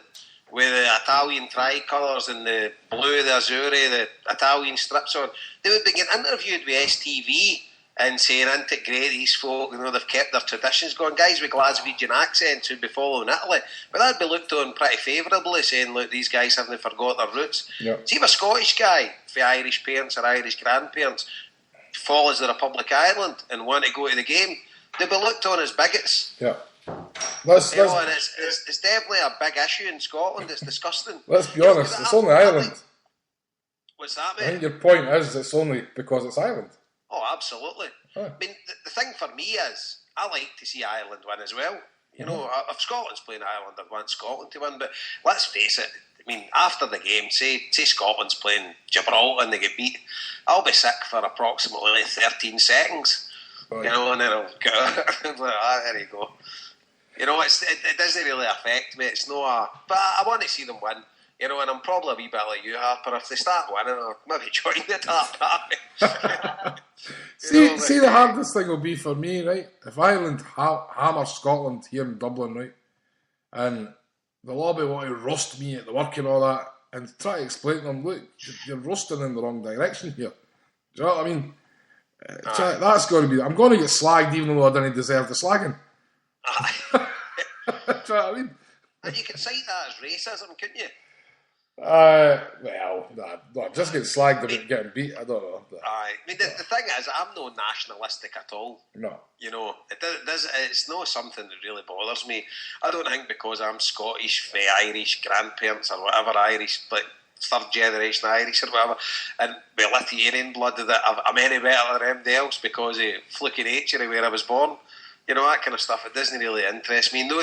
with the Italian tricolours and the blue, the azzurri, the Italian strips on. They would be getting interviewed with STV and saying, isn't it great, these folk, you know, they've kept their traditions going. Guys with Glaswegian accents who'd be following Italy. But that'd be looked on pretty favourably, saying, look, these guys haven't forgot their roots. Yep. See if a Scottish guy for Irish parents or Irish grandparents follows the Republic of Ireland and want to go to the game, they'd be looked on as bigots. Yeah. And it's definitely a big issue in Scotland. It's disgusting. Let's be honest, it's only Ireland. What's that, mate? I think your point is it's only because it's Ireland. Oh, absolutely. Huh. I mean, the thing for me is, I like to see Ireland win as well. You know, if Scotland's playing Ireland, I'd want Scotland to win. But let's face it, I mean, after the game, say Scotland's playing Gibraltar and they get beat, I'll be sick for approximately 13 seconds. Right. You know, and then I'll go, there you go. You know, it doesn't really affect me. It's no, but I want to see them win. You know, and I'm probably a wee bit like you, Harper. If they start winning, I'll maybe join the Tartan. See, the hardest thing will be for me, right? If Ireland hammer Scotland here in Dublin, right, and the lobby want to roast me at the work and all that, and try to explain to them, look, you're roasting in the wrong direction here. Do you know what I mean? That's going to be... I'm going to get slagged even though I didn't deserve the slagging. Do you know what I mean? And you can cite that as racism, couldn't you? Just getting slagged about getting beat. I don't know. I mean, the thing is, I'm not nationalistic at all. No. You know, it's not something that really bothers me. I don't think because I'm Scottish, from Irish grandparents or whatever, Irish, like third generation Irish or whatever, and with Lithuanian blood, that I'm any better than anybody else because of fluky nature of where I was born. You know, that kind of stuff. It doesn't really interest me. No,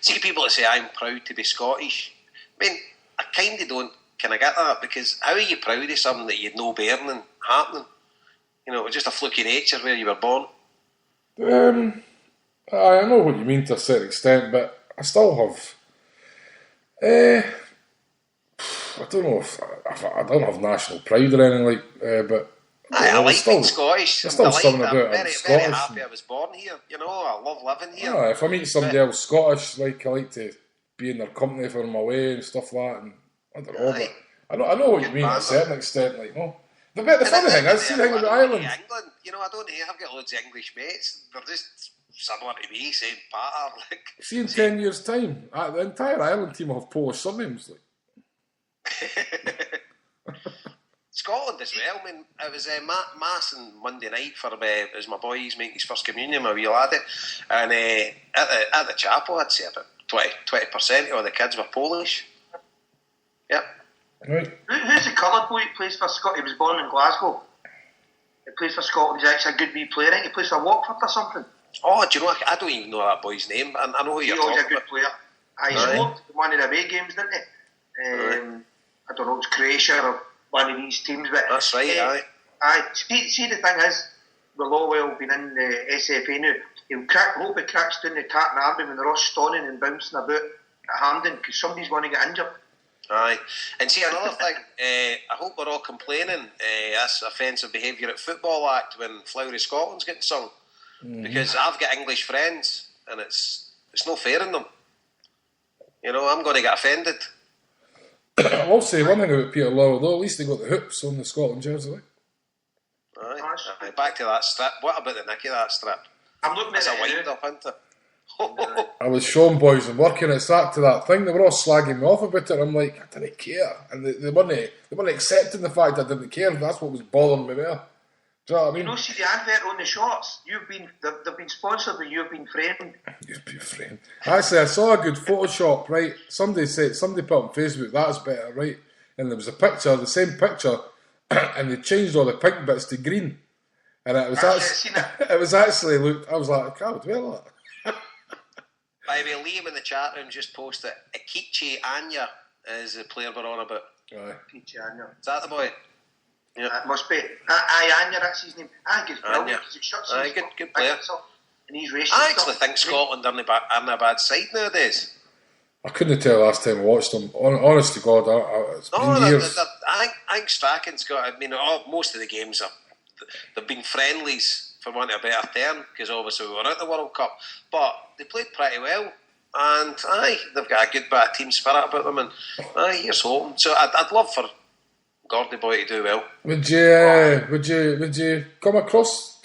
see people that say I'm proud to be Scottish. I mean, I kind of don't kind of get that, because how are you proud of something that you'd no bearing in happening? You know, it was just a fluky nature where you were born. I know what you mean to a certain extent, but I still have. I don't know if I don't have national pride or anything like, but. I like being Scottish. There's still something about it. I'm very happy I was born here. You know, I love living here. If I meet somebody else Scottish, like I like to be in their company for my way and stuff like that. And I don't know, but I know what you mean to a certain extent. Like, no, the funny thing is, see the thing with Ireland. England, you know, I've got loads of English mates. They're just similar to me, same pattern. Like, see, in 10 years' time, the entire Ireland team will have Polish surnames. Like. Scotland as well. I mean, it was Mass on Monday night for it was my boys making his first communion, my wee laddie, and at the chapel, I'd say about 20% of all the kids were Polish. Yep. Right. Who's the coloured boy who plays for Scotland? He was born in Glasgow. He plays for Scotland. He's actually a good wee player. I think he plays for Watford or something. Oh, do you know? I don't even know that boy's name. I know who you're talking about. He's a good player. He scored one of the away games, didn't he? I don't know, it was Croatia or one of these teams, but that's right. See, the thing is, with Lowell being in the SFA now, hope he cracks down the Tartan Army when they're all stunning and bouncing about at Hampden, because somebody's going to get injured. Aye, and see another thing. I hope we're all complaining this offensive behaviour at Football Act when Flowery Scotland's getting sung, because I've got English friends and it's no fair in them. You know, I'm going to get offended. I will say one thing about Peter Lowell, though. At least they got the hoops on the Scotland jersey. Like. Aye, back to that strip. What about the nicky of that strip? I'm looking at it. It's a wind up, isn't it? I was HomeBhoys and working. It's that to that thing. They were all slagging me off about it. I'm like, I didn't care, and they weren't accepting the fact I didn't care. That's what was bothering me there. Do you know what I mean? You know, see the advert on the shorts. They've been sponsored with You've Been Framed. You've Been Framed. Actually, I saw a good Photoshop. Right, somebody put on Facebook that's better, right? And there was a picture, the same picture, and they changed all the pink bits to green. And it was actually looked. I was like, I would wear that. By the way, Liam in the chat room just posted Akichi Anya is the player we're on about. Akichi Anya. Is that the boy? Yeah. That must be. Anya, that's his name. I think it's brilliant because it shuts his good player. And he's racing. I actually think Scotland aren't a bad side nowadays. I couldn't tell last time I watched them. Honest to God, it's been years. I think Strachan's got. I mean, most of the games they've been friendlies, for want of a better term, because obviously we were at the World Cup, but they played pretty well. And they've got a good bit of team spirit about them, and here's hoping. So I'd love for Gordy boy to do well. Would you come across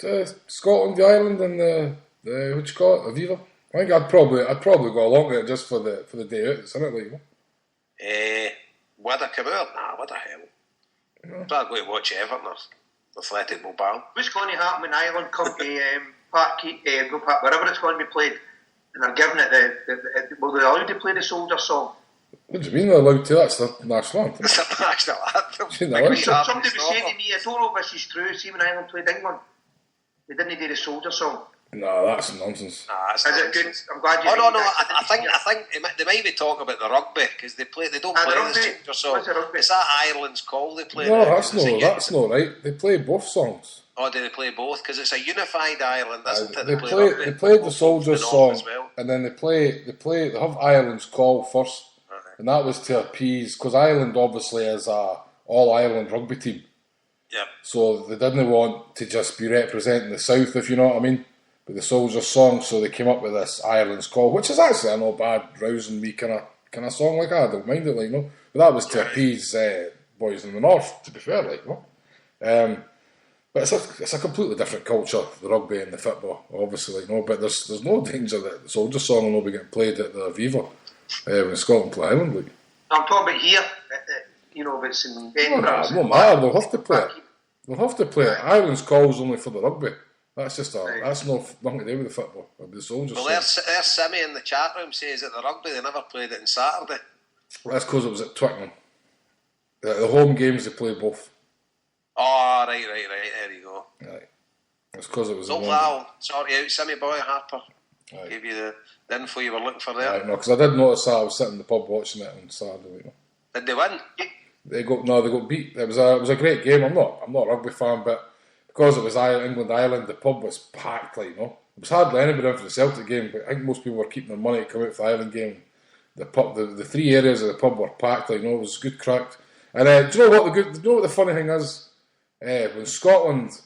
Scotland, the island, and the what you call it, Aviva? I think I'd probably go along with it just for the day out, isn't it? Like, would I come out? Nah, what the hell? No. I'd go to watch Everton or Athletic Bilbao. What's going to happen when Ireland come to Park, wherever it's going to be played, and they're giving it will they allowed to play the Soldier song? What do you mean they're allowed to? That's the national anthem. It's the national anthem. Somebody was saying to me, I don't know if this is true, see when Ireland played England, they didn't do the Soldier song. No, that's nonsense. Is it good? I'm glad you. Oh no! I think they might be talking about the rugby because they don't play the Soldier song. Is that Ireland's call they play? No, that's not right. They play both songs. Oh, do they play both? Because it's a unified Ireland, isn't it? They played the Soldier song, well. And then they have Ireland's call first, and that was to appease because Ireland obviously is a all Ireland rugby team. Yeah. So they didn't want to just be representing the South, if you know what I mean. With the Soldier song, so they came up with this Ireland's Call, which is actually a no bad, rousing me kind of song. Like I don't mind it, like no, but that was to appease boys in the north. To be fair, like no, but it's a completely different culture, the rugby and the football, obviously, like no. But there's no danger that the Soldier song will not be getting played at the Aviva when Scotland play Ireland. Like I'm talking about here if it's in It Edinburgh. won't matter, they'll have to play it. They'll have to play it. Ireland's call's only for the rugby. That's just that's nothing to do with the football. The soldiers. Well, there's Simmy in the chat room says that the rugby they never played it on Saturday. Well, that's because it was at Twickenham. The home games they play both. Oh, right. There you go. Right. It's because it was. So Val, sort you out, Simmy boy, Harper. Right. Gave you the info you were looking for there. Right, no, because I did notice that I was sitting in the pub watching it on Saturday. Did they win? They got beat. It was a great game. I'm not a rugby fan, but because it was England Ireland, the pub was packed. It was hardly anybody in for the Celtic game, but I think most people were keeping their money to come out for the Ireland game. The pub, the three areas of the pub were packed. It was good crack. And do you know what the funny thing is? When Scotland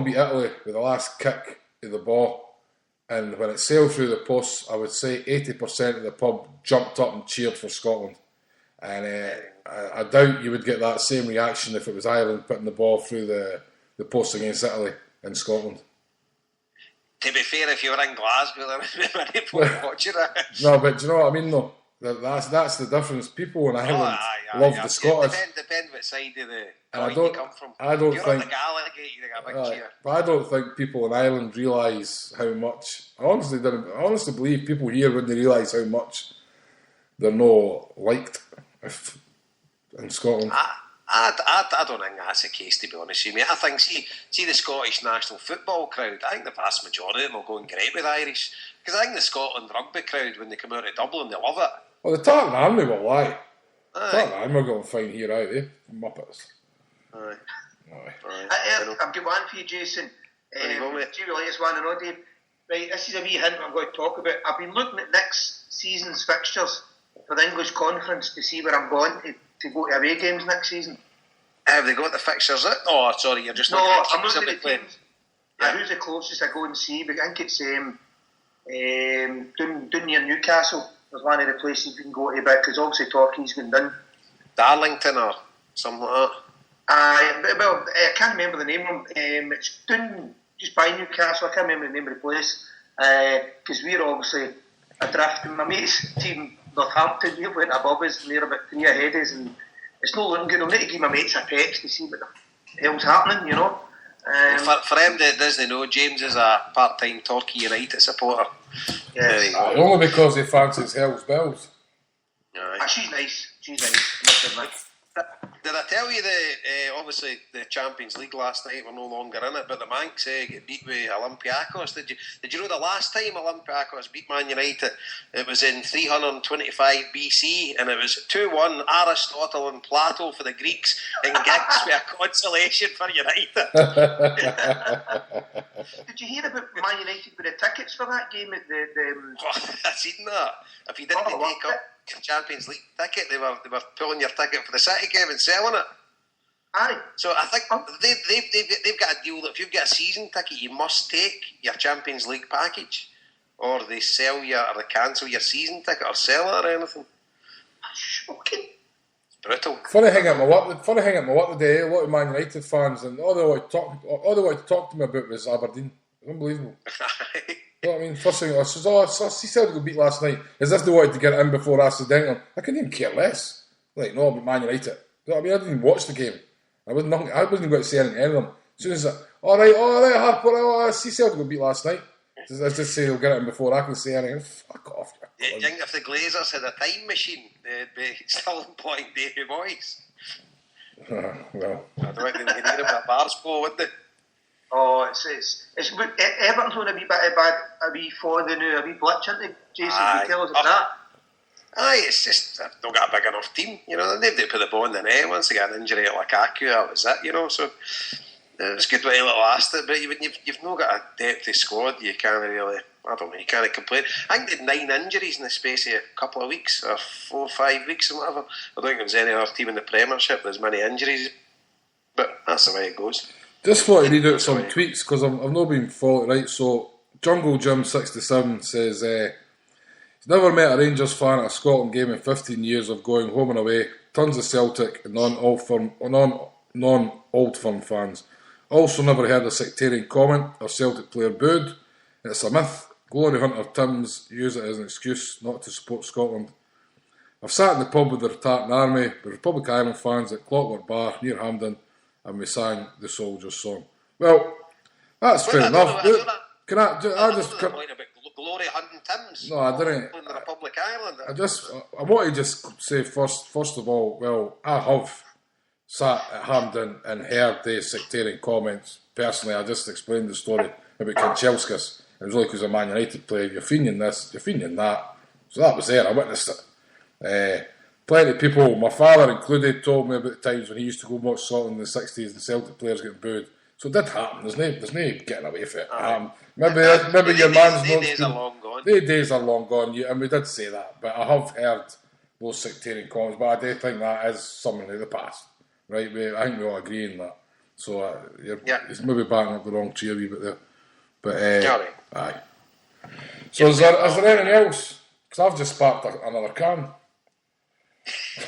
beat Italy with the last kick of the ball, and when it sailed through the posts, I would say 80% of the pub jumped up and cheered for Scotland. And I doubt you would get that same reaction if it was Ireland putting the ball through the post against Italy in Scotland. To be fair, if you were in Glasgow, then people watching it. No, but do you know what I mean, though? That's the difference. People in Ireland love the Scottish. Depend what side of the and you come from. I don't if you're think. on the Gallagher, you get a big cheer. But I don't think people in Ireland realise how much. I honestly believe people here wouldn't realise how much they're not liked in Scotland. I don't think that's the case, to be honest with you, mate. I think, see the Scottish national football crowd, I think the vast majority of them will go and great with Irish. Because I think the Scotland rugby crowd, when they come out of Dublin, they love it. Well, the Tartan Army will lie. The Tartan Army are going fine here, are they? Muppets. Aye. I've got one for you, Jason. Do you like this one or not, Dave? Right, this is a wee hint I'm going to talk about. I've been looking at next season's fixtures for the English Conference to see where I'm going to go to away games next season. Have they got the fixtures out? Oh, sorry, you're just no, looking I'm looking at the teams. Yeah. Who's the closest I go and see? But I think it's down near Newcastle. There's one of the places we can go to, because obviously Torquay's been done. Darlington or something like that? I can't remember the name of them. It's down just by Newcastle. I can't remember the name of the place. Because we're obviously adrift. My mate's team, Northampton, we went above us and they're about 3 ahead of us. And it's not looking good. I'll need to give my mates a text to see what the hell's happening, For them that doesn't know, James is a part-time Torquay United supporter. Yes. Only because he fancies Hell's Bells. She's nice. I must admit. Did I tell you that obviously the Champions League last night were no longer in it, but the Manx get beat with Olympiacos? Did you know the last time Olympiacos beat Man United, it was in 325 BC, and it was 2-1 Aristotle and Plato for the Greeks, and Giggs with a consolation for United. Did you hear about Man United with the tickets for that game at the I seen that. If you didn't take up Champions League ticket, they were pulling your ticket for the City game and selling it. Aye. So I think they've got a deal that if you've got a season ticket, you must take your Champions League package, or they sell you or they cancel your season ticket or sell it or anything. Shocking. It's brutal. Funny thing at my work today, a lot of Man United fans, and all they wanted to talk to me about was Aberdeen. It's unbelievable. You know what I mean? First thing I says, I see Celtic got beat last night. Is this they wanted to get it in before accidental? I couldn't even care less. No, but Man United. You know what I mean? I didn't even watch the game. I wasn't going to say anything to them. As soon as all right, Harper, I see Celtic got beat last night. I just say they'll get it in before I can say anything. Fuck off. Do you think if the Glazers had a time machine, they'd be still employing Deja Vu's? Well, I don't think they could hear him at Barspo, would they? Oh, it's Everton's on a wee bit of a wee fond now, a wee blitch, isn't it? Jason, can you tell us about that? Aye, it's just they've not got a big enough team, they've to put the ball in the net once they got an injury at Lukaku, that was it, so it's good while it lasted, but you've not got a depth of squad, you can't really, you can't complain. I think they had 9 injuries in the space of a couple of weeks, or 4 or 5 weeks or whatever. I don't think there's any other team in the Premiership that has many injuries, but that's the way it goes. Just want to read out some tweets because I've not been following right. So Jungle Jim 67 says he's never met a Rangers fan at a Scotland game in 15 years of going home and away. Tons of Celtic and non-Old Firm fans. Also never heard a sectarian comment or Celtic player booed. It's a myth. Glory Hunter Timms use it as an excuse not to support Scotland. I've sat in the pub with the Tartan Army, the Republic Island fans at Clockwork Bar near Hampden, and we sang the Soldier's Song. Well, that's fair enough. Can I just... Glory hunting Tims. No, I didn't. In the Republic Island. I want to just say first of all, well, I have sat at Hampden and heard the sectarian comments. Personally, I just explained the story about Kanchelskis. It was only because a Man United player, you're fiending this, you're fiending that. So that was there, I witnessed it. Plenty of people, my father included, told me about the times when he used to go watch Scotland in the 60s and Celtic players getting booed. So it did happen. There's no getting away from it. Maybe your man's not... days are long gone. The days are long gone, and we did say that. But I have heard those sectarian comments, but I do think that is something of the past. Right? I think we all agree on that. So it's maybe backing up the wrong tree a wee bit there. But, aye. So is there anything else? Because I've just sparked another can. So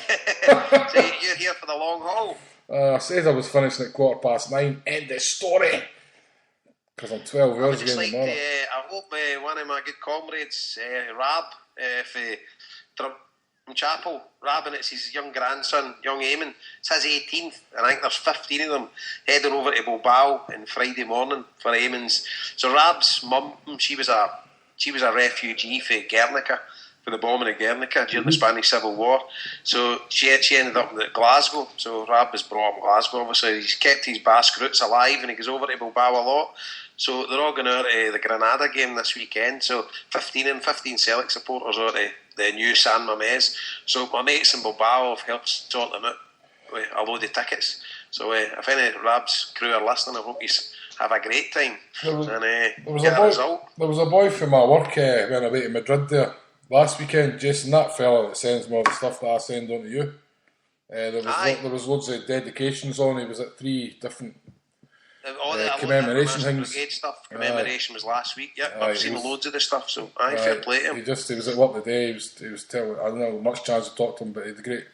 you're here for the long haul? I said I was finishing at 9:15. End of story. Because I'm 12 hours again tomorrow. I hope one of my good comrades, Rab, from Chapel, Rab, and it's his young grandson, young Eamon. It's his 18th, and I think there's 15 of them heading over to Bilbao on Friday morning for Eamon's. So Rab's mum, she was a refugee for Guernica, for the bombing of Guernica during the Spanish Civil War. So she ended up at Glasgow. So Rab was brought up in Glasgow, obviously. He's kept his Basque roots alive and he goes over to Bilbao a lot. So they're all going out to the Granada game this weekend. So 15 Celtic supporters are to the new San Mamés. So my mates in Bilbao have helped sort them out with a load of tickets. So if any of Rab's crew are listening, I hope you have a great time. There was a boy from my work when I went to Madrid there last weekend, Jason, that fella that sends me all the stuff that I send on to you. There was loads of dedications on. He was at 3 different commemoration things. Stuff. Commemoration was last week. Yep, I've seen loads of the stuff. So fair play to him. He was at work today. He was telling. I don't know much chance to talk to him, but he had a great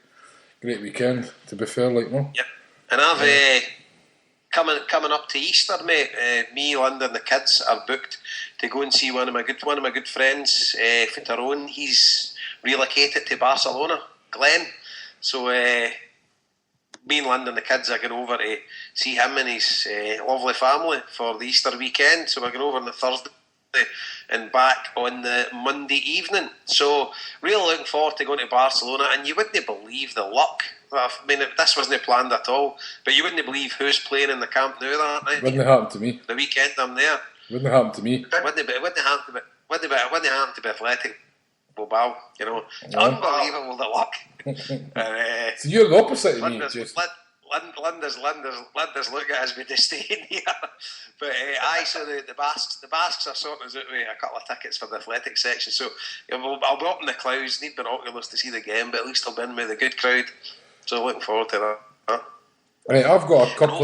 weekend. To be fair, like no. Yep, and I've coming up to Easter, mate. Me, Linda, and the kids are booked to go and see one of my good friends, from Tyrone. He's relocated to Barcelona, Glenn. So me and Linda and the kids are going over to see him and his lovely family for the Easter weekend. So we're going over on the Thursday and back on the Monday evening. So really looking forward to going to Barcelona. And you wouldn't believe the luck. I mean, this wasn't planned at all, but you wouldn't believe who's playing in the Camp Nou that night. Wouldn't it happen to me? The weekend I'm there. Wouldn't happen to me. Wouldn't happen to be Athletic Bilbao, you know. It's unbelievable the luck. So you're the opposite of me, Jason. Linda's looking at us with disdain here. But so the Basques are sorting us out with a couple of tickets for the athletic section. So I'll be up in the clouds, need binoculars to see the game, but at least I'll be in with a good crowd. So looking forward to that. Huh? Right, I've got a couple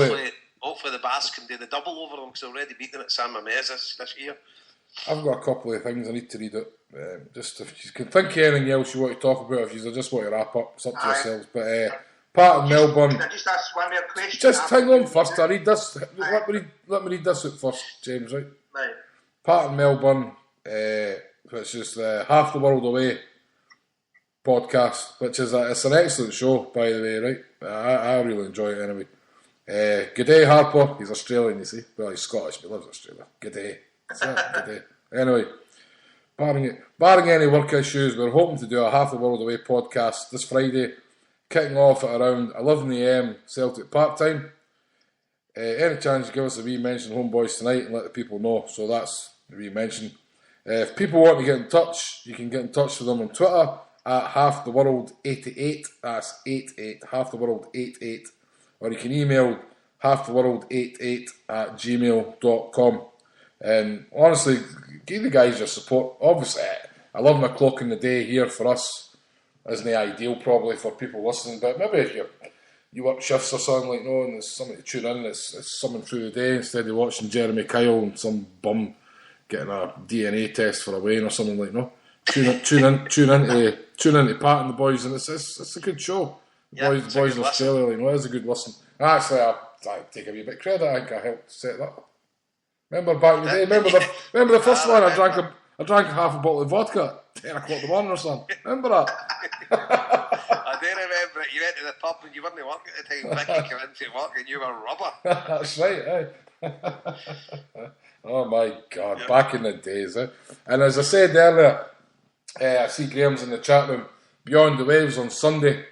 hopefully the Basques can do the double over them because they're already beaten at San Mamés this year. I've got a couple of things I need to read out. Just if you can think of anything else you want to talk about, if you just want to wrap up, it's up to yourselves. But part of Melbourne. Can I just ask one more question? Just hang on first. I read this. Let me read this out first, James. Right. Part of Melbourne, which is the Half the World Away podcast, which is it's an excellent show, by the way. Right. I really enjoy it anyway. Good day, Harper. He's Australian, you see. Well, he's Scottish, but he lives in Australia. Good day. Good day. Anyway, barring any work issues, we're hoping to do a Half the World Away podcast this Friday, kicking off at around 11 a.m. Celtic Park time. Any chance you give us a wee mention HomeBhoys tonight and let the people know. So that's the wee mention. If people want to get in touch, you can get in touch with them on Twitter at halftheworld88. That's 88, halftheworld88. Or you can email halftheworld88@gmail.com. And honestly, give the guys your support. Obviously, 11 o'clock in the day here for us isn't the ideal probably for people listening, but maybe if you work shifts or something like no, and there's something to tune in, it's something through the day instead of watching Jeremy Kyle and some bum getting a DNA test for a weigh-in or something like no. Tune into Pat and the boys, and it's a good show. The boys in Australia, like no, it's a good listen. Actually, I take a wee bit of credit. I think I helped set that up. Remember back in the day? Remember the first one? I drank half a bottle of vodka at 10 o'clock in the morning or something. Remember that? you went to the pub and you weren't working at the time. Vicky came in to work and you were rubber. That's right, Oh my God, back in the days, And as I said earlier, I see Graham's in the chat room. Beyond the Waves on Sunday.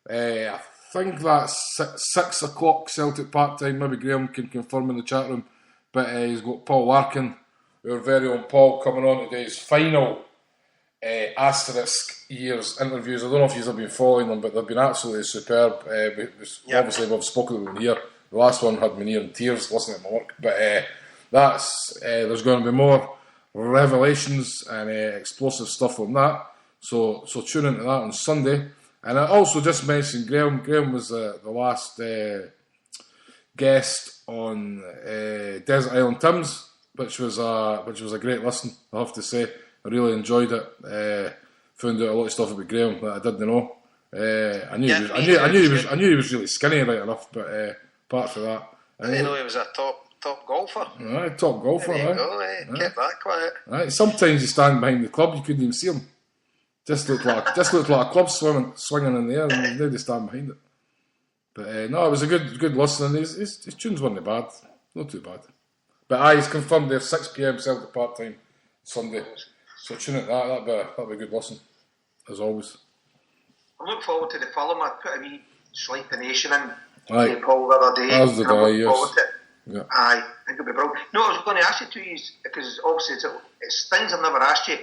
I think that's 6 o'clock Celtic Park time. Maybe Graham can confirm in the chat room. But he's got Paul Larkin, our very own Paul, coming on today's final asterisk years interviews. I don't know if you've been following them, but they've been absolutely superb. Obviously, we've spoken about them here. The last one had me near in tears listening to my work. But there's going to be more revelations and explosive stuff on that. So tune into that on Sunday. And I also just mentioned Graham. Graham was the last guest on Desert Island Tims, which was a great listen, I have to say. I really enjoyed it. Found out a lot of stuff about Graham that I didn't know. I knew he was really skinny right enough, but apart from that, I didn't know he was a top golfer. Right, top golfer. There you go. Kept that quiet. Right, sometimes you stand behind the club, you couldn't even see him. Just looked like a club swinging in the air, and now they stand behind it. But no, it was a good listen. His tunes weren't bad, not too bad. But he's confirmed there 6 p.m. Celtic Park time Sunday. So tune into that. That'll be a good listen, as always. I look forward to the film. I put a wee slight donation in Aye. Paul the other day. As did I, yes. Yeah. Aye, I think it'll be brilliant. No, I was going to ask you two, because obviously it's things I've never asked you,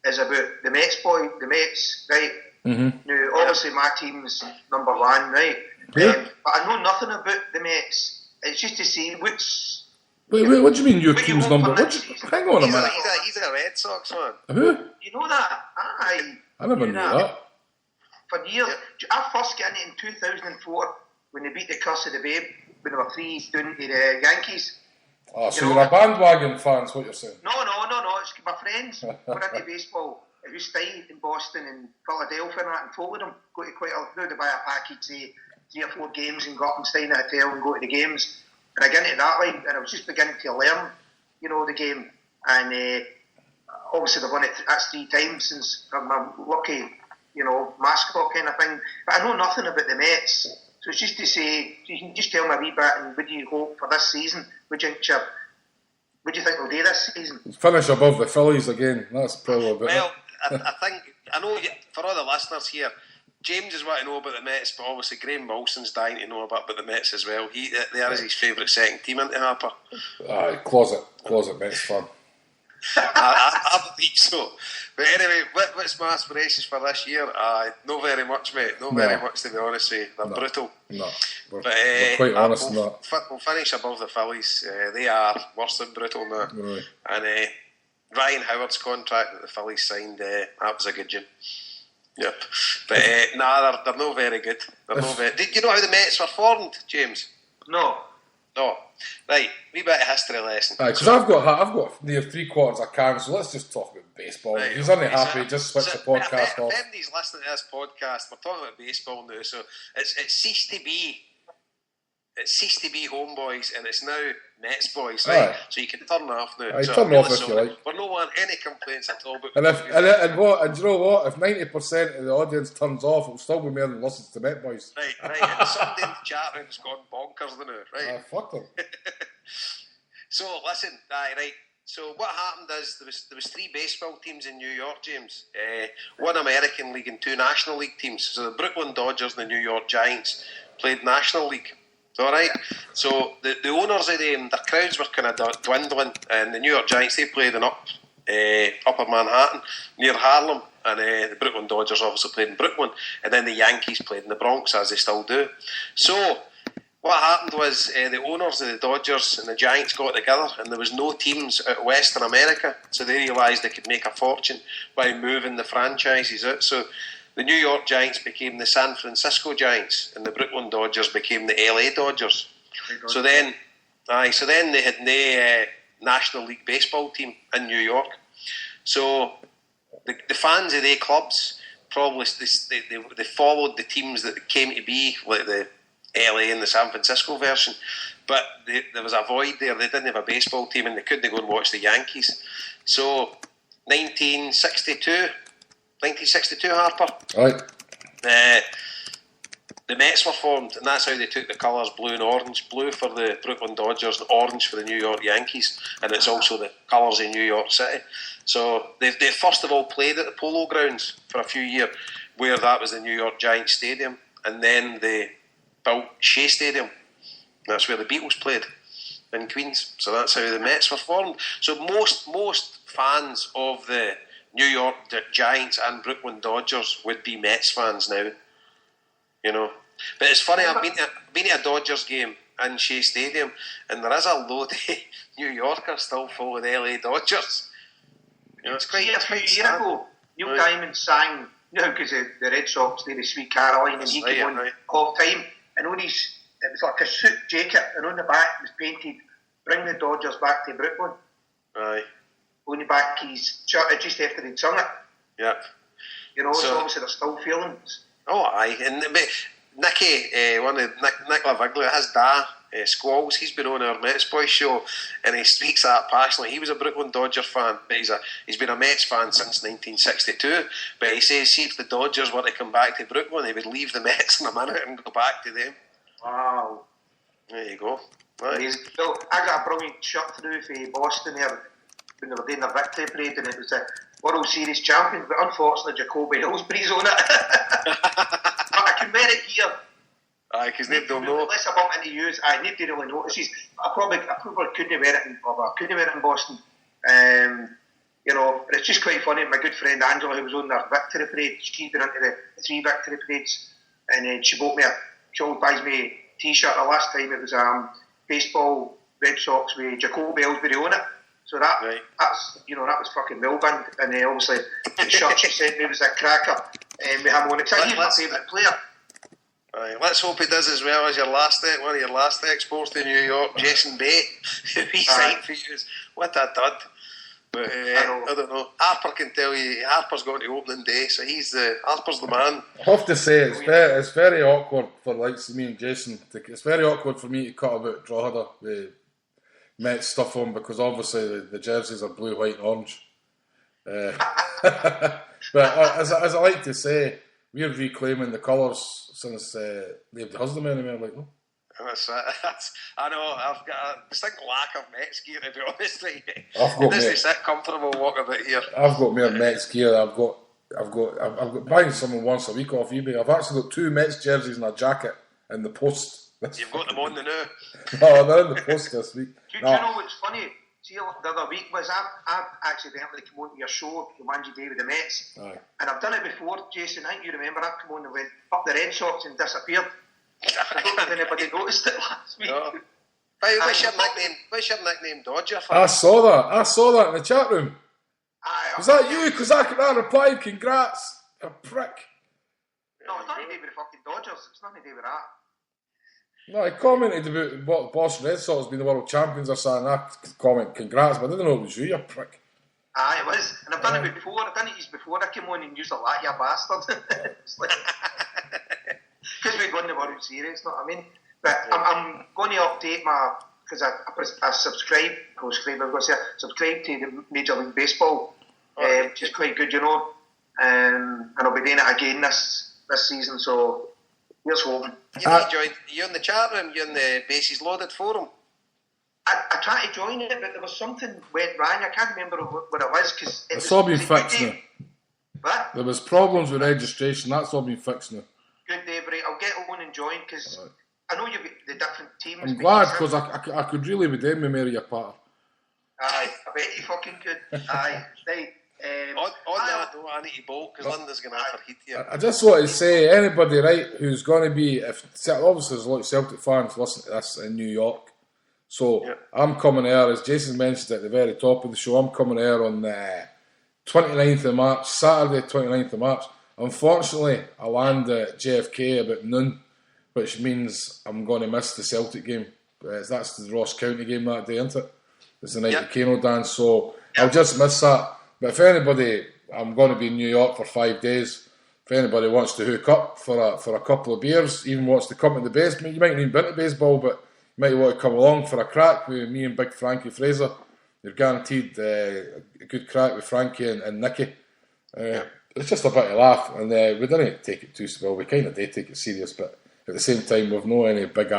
is about the Mets, right? Mm-hmm. Now, obviously my team's number 1, right? Yeah. But I know nothing about the Mets. It's just to see which... Wait, what do you mean your team's number? Hang on a minute. He's a Red Sox man. Who? You know that? Aye. I never knew that. For years. I first got it in 2004 when they beat the curse of the Babe when they were 3 down to the Yankees. Oh, so you're a bandwagon fan, is what you're saying? No. It's my friends were into baseball. It was stayed in Boston and Philadelphia and that, and followed them. Go to quite a... to buy a package, say, 3 or 4 games and go up and stay in a hotel and go to the games. And I got into that way, and I was just beginning to learn, the game. And obviously they've won it. That's 3 times since I'm a lucky, mascot kind of thing. But I know nothing about the Mets. So it's just to say, you can just tell me a wee bit, and what do you hope for this season? What do you think they'll do this season? Finish above the Phillies again. That's probably a bit... Well, I know for all the listeners here, James is wanting to know about the Mets, but obviously Graham Wilson's dying to know about the Mets as well. They are his favourite second team, isn't it, Harper? Aye, closet Mets fan. I believe so. But anyway, what's my aspirations for this year? Not very much, mate. Very much, to be honest with you. They're brutal. No, we're quite honest in that. We'll finish above the Phillies. They are worse than brutal now. Right. And Ryan Howard's contract that the Phillies signed, that was a good gin. Yep. But they're not very good. Did you know how the Mets were formed, James? No. Right, wee bit of history lesson. Because I've got near 3/4 I can, so let's just talk about baseball. Right, if he's only happy, just switch the podcast off. If anybody's listening to this podcast, we're talking about baseball now, so it ceased to be HomeBhoys and it's now Mets Boys, right? So you can turn off now. Turn off if you like. We're not wanting any complaints at all. And do you know what? If 90% of the audience turns off, it'll still be more than listens to Met Boys. Right. And somebody in the chat room's gone bonkers now, right? Fuck them. So listen, right. So what happened is there was 3 baseball teams in New York, James. 1 American League and 2 National League teams. So the Brooklyn Dodgers and the New York Giants played National League. All right. So the owners of them, their crowds were kind of dwindling, and the New York Giants, they played in Upper Manhattan near Harlem, and the Brooklyn Dodgers obviously played in Brooklyn, and then the Yankees played in the Bronx, as they still do. So what happened was the owners of the Dodgers and the Giants got together, and there was no teams out of Western America, so they realised they could make a fortune by moving the franchises out. So the New York Giants became the San Francisco Giants, and the Brooklyn Dodgers became the LA Dodgers. So then they had the National League baseball team in New York. So the fans of their clubs probably they followed the teams that came to be, like the LA and the San Francisco version, but there was a void there. They didn't have a baseball team, and they couldn't go and watch the Yankees. So 1962, Harper. Right. the Mets were formed, and that's how they took the colours blue and orange. Blue for the Brooklyn Dodgers and orange for the New York Yankees, and it's also the colours in New York City. So they first of all played at the Polo Grounds for a few years, where that was the New York Giants Stadium, and then they built Shea Stadium. That's where the Beatles played in Queens. So that's how the Mets were formed. So most fans of the New York Giants and Brooklyn Dodgers would be Mets fans now. You know, but it's funny. I've been to a Dodgers game in Shea Stadium, and there is a load of New Yorkers still follow the LA Dodgers. You know, it's quite. A few years ago, Neil Diamond sang, because the Red Sox did the Sweet Caroline, and he came on half time, and on his, it was like a suit jacket, and on the back was painted, "Bring the Dodgers back to Brooklyn." Aye. On the back, his shirt just after he'd sung it. Yep. You know, so obviously there's still feelings. Oh, aye. And Nicky, Nick Laviglia, his dad, Squalls, he's been on our Mets Boys show, and he speaks that passionately. He was a Brooklyn Dodgers fan, but he's been a Mets fan since 1962. But he says, see if the Dodgers were to come back to Brooklyn, he would leave the Mets in a minute and go back to them. Wow. There you go. Right. Well, I got a brilliant shirt through for Boston there when they were doing their victory parade, and it was the World Series champions, but unfortunately Jacoby Ellsbury's on it. But I can wear it here. Aye, because they don't know. Unless I bump into you, nobody really notices. I probably couldn't wear it in Boston. You know, but it's just quite funny. My good friend Angela, who was on their victory parade, she'd been into the 3 victory parades, and she always buys me a t-shirt. The last time it was baseball Red Sox with Jacoby Ellsbury on it. So that was fucking Milband, and obviously the shirt she sent me was a cracker, and we have one. He's my favourite player. Let's hope he does as well as one of your last exports to New York, Jason Bay, who he signed for you. What a dud! But I don't know. Harper can tell you. Harper's going to opening day, so Harper's the man. I have to say it's very awkward for likes of me and Jason. It's very awkward for me to cut about Drogheda with Mets stuff on, because obviously the jerseys are blue, white, and orange. But as I like to say, we're reclaiming the colours since they've the husband anyway. Like, no. I know. I've got a distinct lack of Mets gear, to be honest with you. It doesn't sit comfortable walking about here. I've got more Mets gear. I've got buying someone once a week off eBay. I've actually got 2 Mets jerseys and a jacket in the post. You've got them on the now. No, they're in the post this week. Do you know what's funny? See, the other week was I accidentally come on to your show, the Mangy Day with the Mets. Aye. And I've done it before, Jason. I think you remember. I've come on and went up the Red Sox and disappeared. I don't know if anybody noticed it last week. No. What's your nickname, Dodger? I saw that in the chat room. Was that you? Because I replied, congrats, a prick. No, it's nothing to do with the fucking Dodgers. It's nothing to do with that. No, I commented about what Boston Red Sox being the world champions or something. I comment, congrats, but I didn't know it was you prick. Aye, it was. And I've done it before. I've done it just before. I came on and used a lot, you bastard. Because we're going to the World Series, you know what I mean? But I'm going to update because I subscribe to the Major League Baseball, which is quite good, you know. And I'll be doing it again this season, so here's hoping. You in the chat room? You in the Bases Loaded forum? I tried to join it, but there was something went wrong. I can't remember what it was, because it's all been fixed now. What? There was problems with registration. That's all been fixed now. Good, Dave. Right, I'll get on and join, because I know you've got the different teams. I'm glad, because I could really be doing with Mary your Potter. Aye, I bet you fucking could. Aye, right. I need to bolt, because Linda's going to have her heat here. I just want to say, anybody who's going to be, obviously there's a lot of Celtic fans listening to this in New York, so I'm coming here, as Jason mentioned at the very top of the show, I'm coming here on the 29th of March, Saturday 29th of March. Unfortunately, I land at JFK about noon, which means I'm going to miss the Celtic game. That's the Ross County game that day, isn't it? It's the night of the Kano dance, so I'll just miss that. But if anybody, I'm going to be in New York for 5 days. If anybody wants to hook up for a couple of beers, even wants to come to the basement, you might not even been to baseball, but you might want to come along for a crack with me and Big Frankie Fraser. You're guaranteed a good crack with Frankie and Nicky. It's just a bit of laugh, and we didn't take it too well. We kind of did take it serious, but at the same time, we've no any big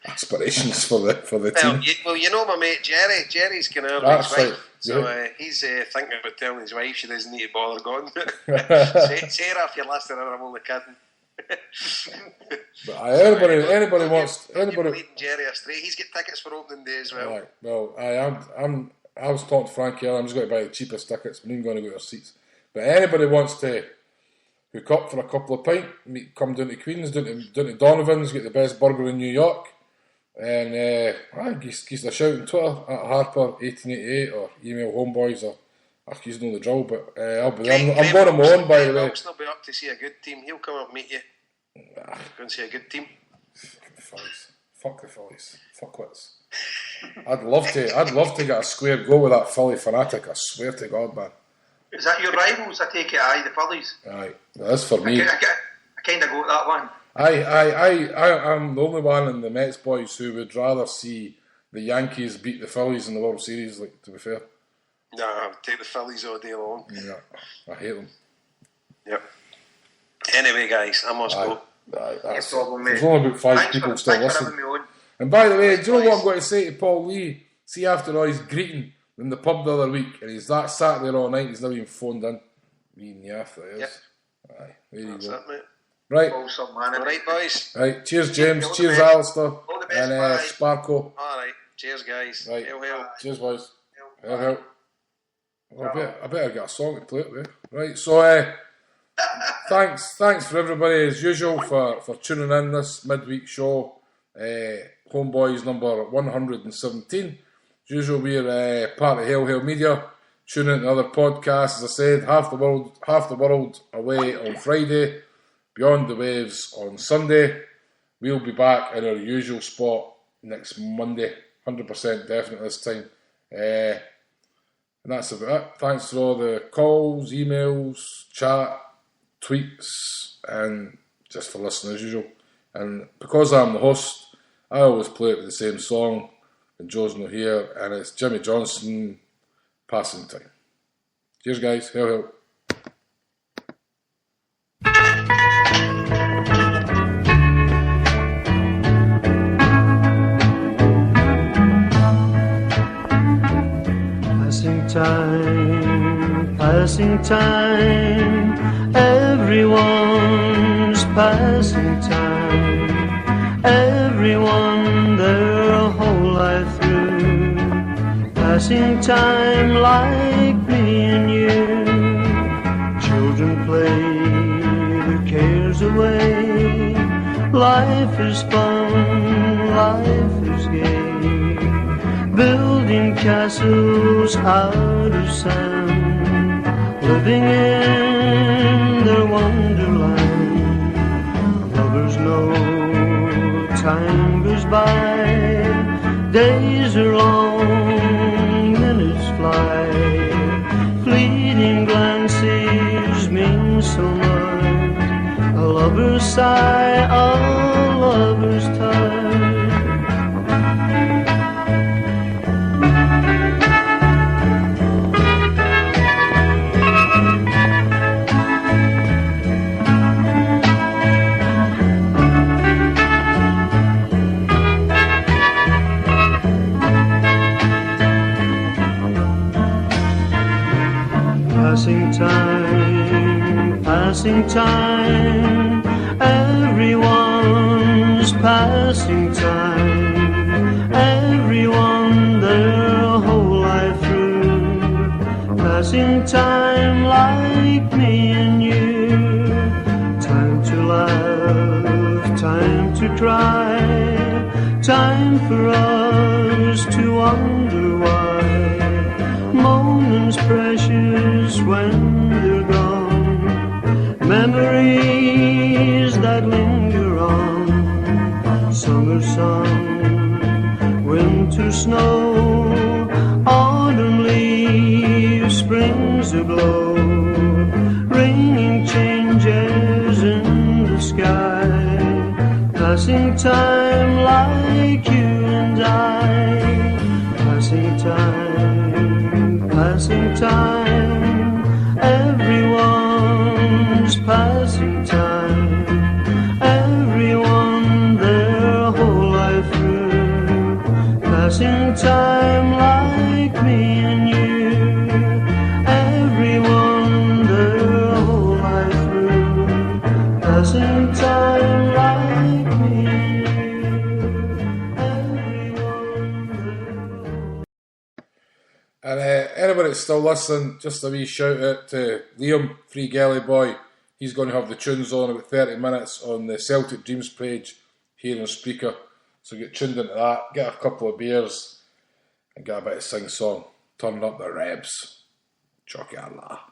aspirations for the team. You know my mate Jerry. Jerry's kind of That's wife, right. so he's thinking about telling his wife she doesn't need to bother going. Sarah, if you're listening, I'm only kidding. But anybody wants anybody. Leading Jerry astray. He's got tickets for opening day as well. Right. Well, I was talking to Frankie. I'm just going to buy the cheapest tickets. I'm even going to go to seats. But anybody wants to hook up for a couple of pints, come down to Queen's, down to Donovan's, get the best burger in New York, and give a shout on Twitter at Harper1888 or email HomeBhoys or you know the drill. But I'll be there. I'm going on my own, by the way. He'll be up to see a good team. He'll come up and meet you. Go and see a good team. Fuck the Phillies. Fuckwits. I'd love to get a square go with that Philly fanatic. I swear to God, man. Is that your rivals? I take it, aye, the Phillies. Aye, that's for me. I kind of got that one. I'm the only one in the Mets boys who would rather see the Yankees beat the Phillies in the World Series. Like, to be fair. No, I would take the Phillies all day long. Yeah, I hate them. Yep. Anyway, guys, I must go. That's no problem, mate. There's only about 5 people still listening. And by the way, do you know what I'm going to say to Paul Lee? See, after all his greeting in the pub the other week, and he's that sat there all night, he's never even phoned in. Me and Yaff, that is. Yep. Aye, there you That's go. it, mate. Right. Awesome, man. All right, boys. Right, cheers, James. All the Cheers, best. Alistair. All the best, And bye. Sparko. All right. Cheers, guys. Right. Hail. Cheers, boys. Hail. Well, I better get a song to play it with. Right, so thanks for everybody as usual for tuning in this midweek show. HomeBhoys number 117. As usual, we're part of Hail Media. Tune in to other podcasts. As I said, half the world away on Friday. Beyond the Waves on Sunday. We'll be back in our usual spot next Monday. 100% definite this time. And that's about it. Thanks for all the calls, emails, chat, tweets, and just for listening as usual. And because I'm the host, I always play it with the same song, and Joe's not here, and it's Jimmy Johnson, Passing Time. Cheers, guys. Hail. Passing time, everyone's passing time, everyone their whole life through, passing time like me and you. Children play their cares away, life is fun, life is gay, building castles out of sand, living in their wonderland. Lovers know time goes by, days are long, minutes fly, fleeting glances mean so much, a lover's sigh, a lover's touch. Passing time, everyone's passing time, everyone their whole life through, passing time like me and you. Time to laugh, time to cry, time for us to wonder why, moments precious when they're gone, memories that linger on, summer sun, winter snow, autumn leaves, springs aglow, raining changes in the sky, passing time like you and I, passing time, everyone's passing time, everyone that's still listening, just a wee shout out to Liam, Free Gelly Boy. He's going to have the tunes on about 30 minutes on the Celtic Dreams page here on Spreaker. So get tuned into that, get a couple of beers, and get a bit of sing-song. Turn up the rebs. Chocolate.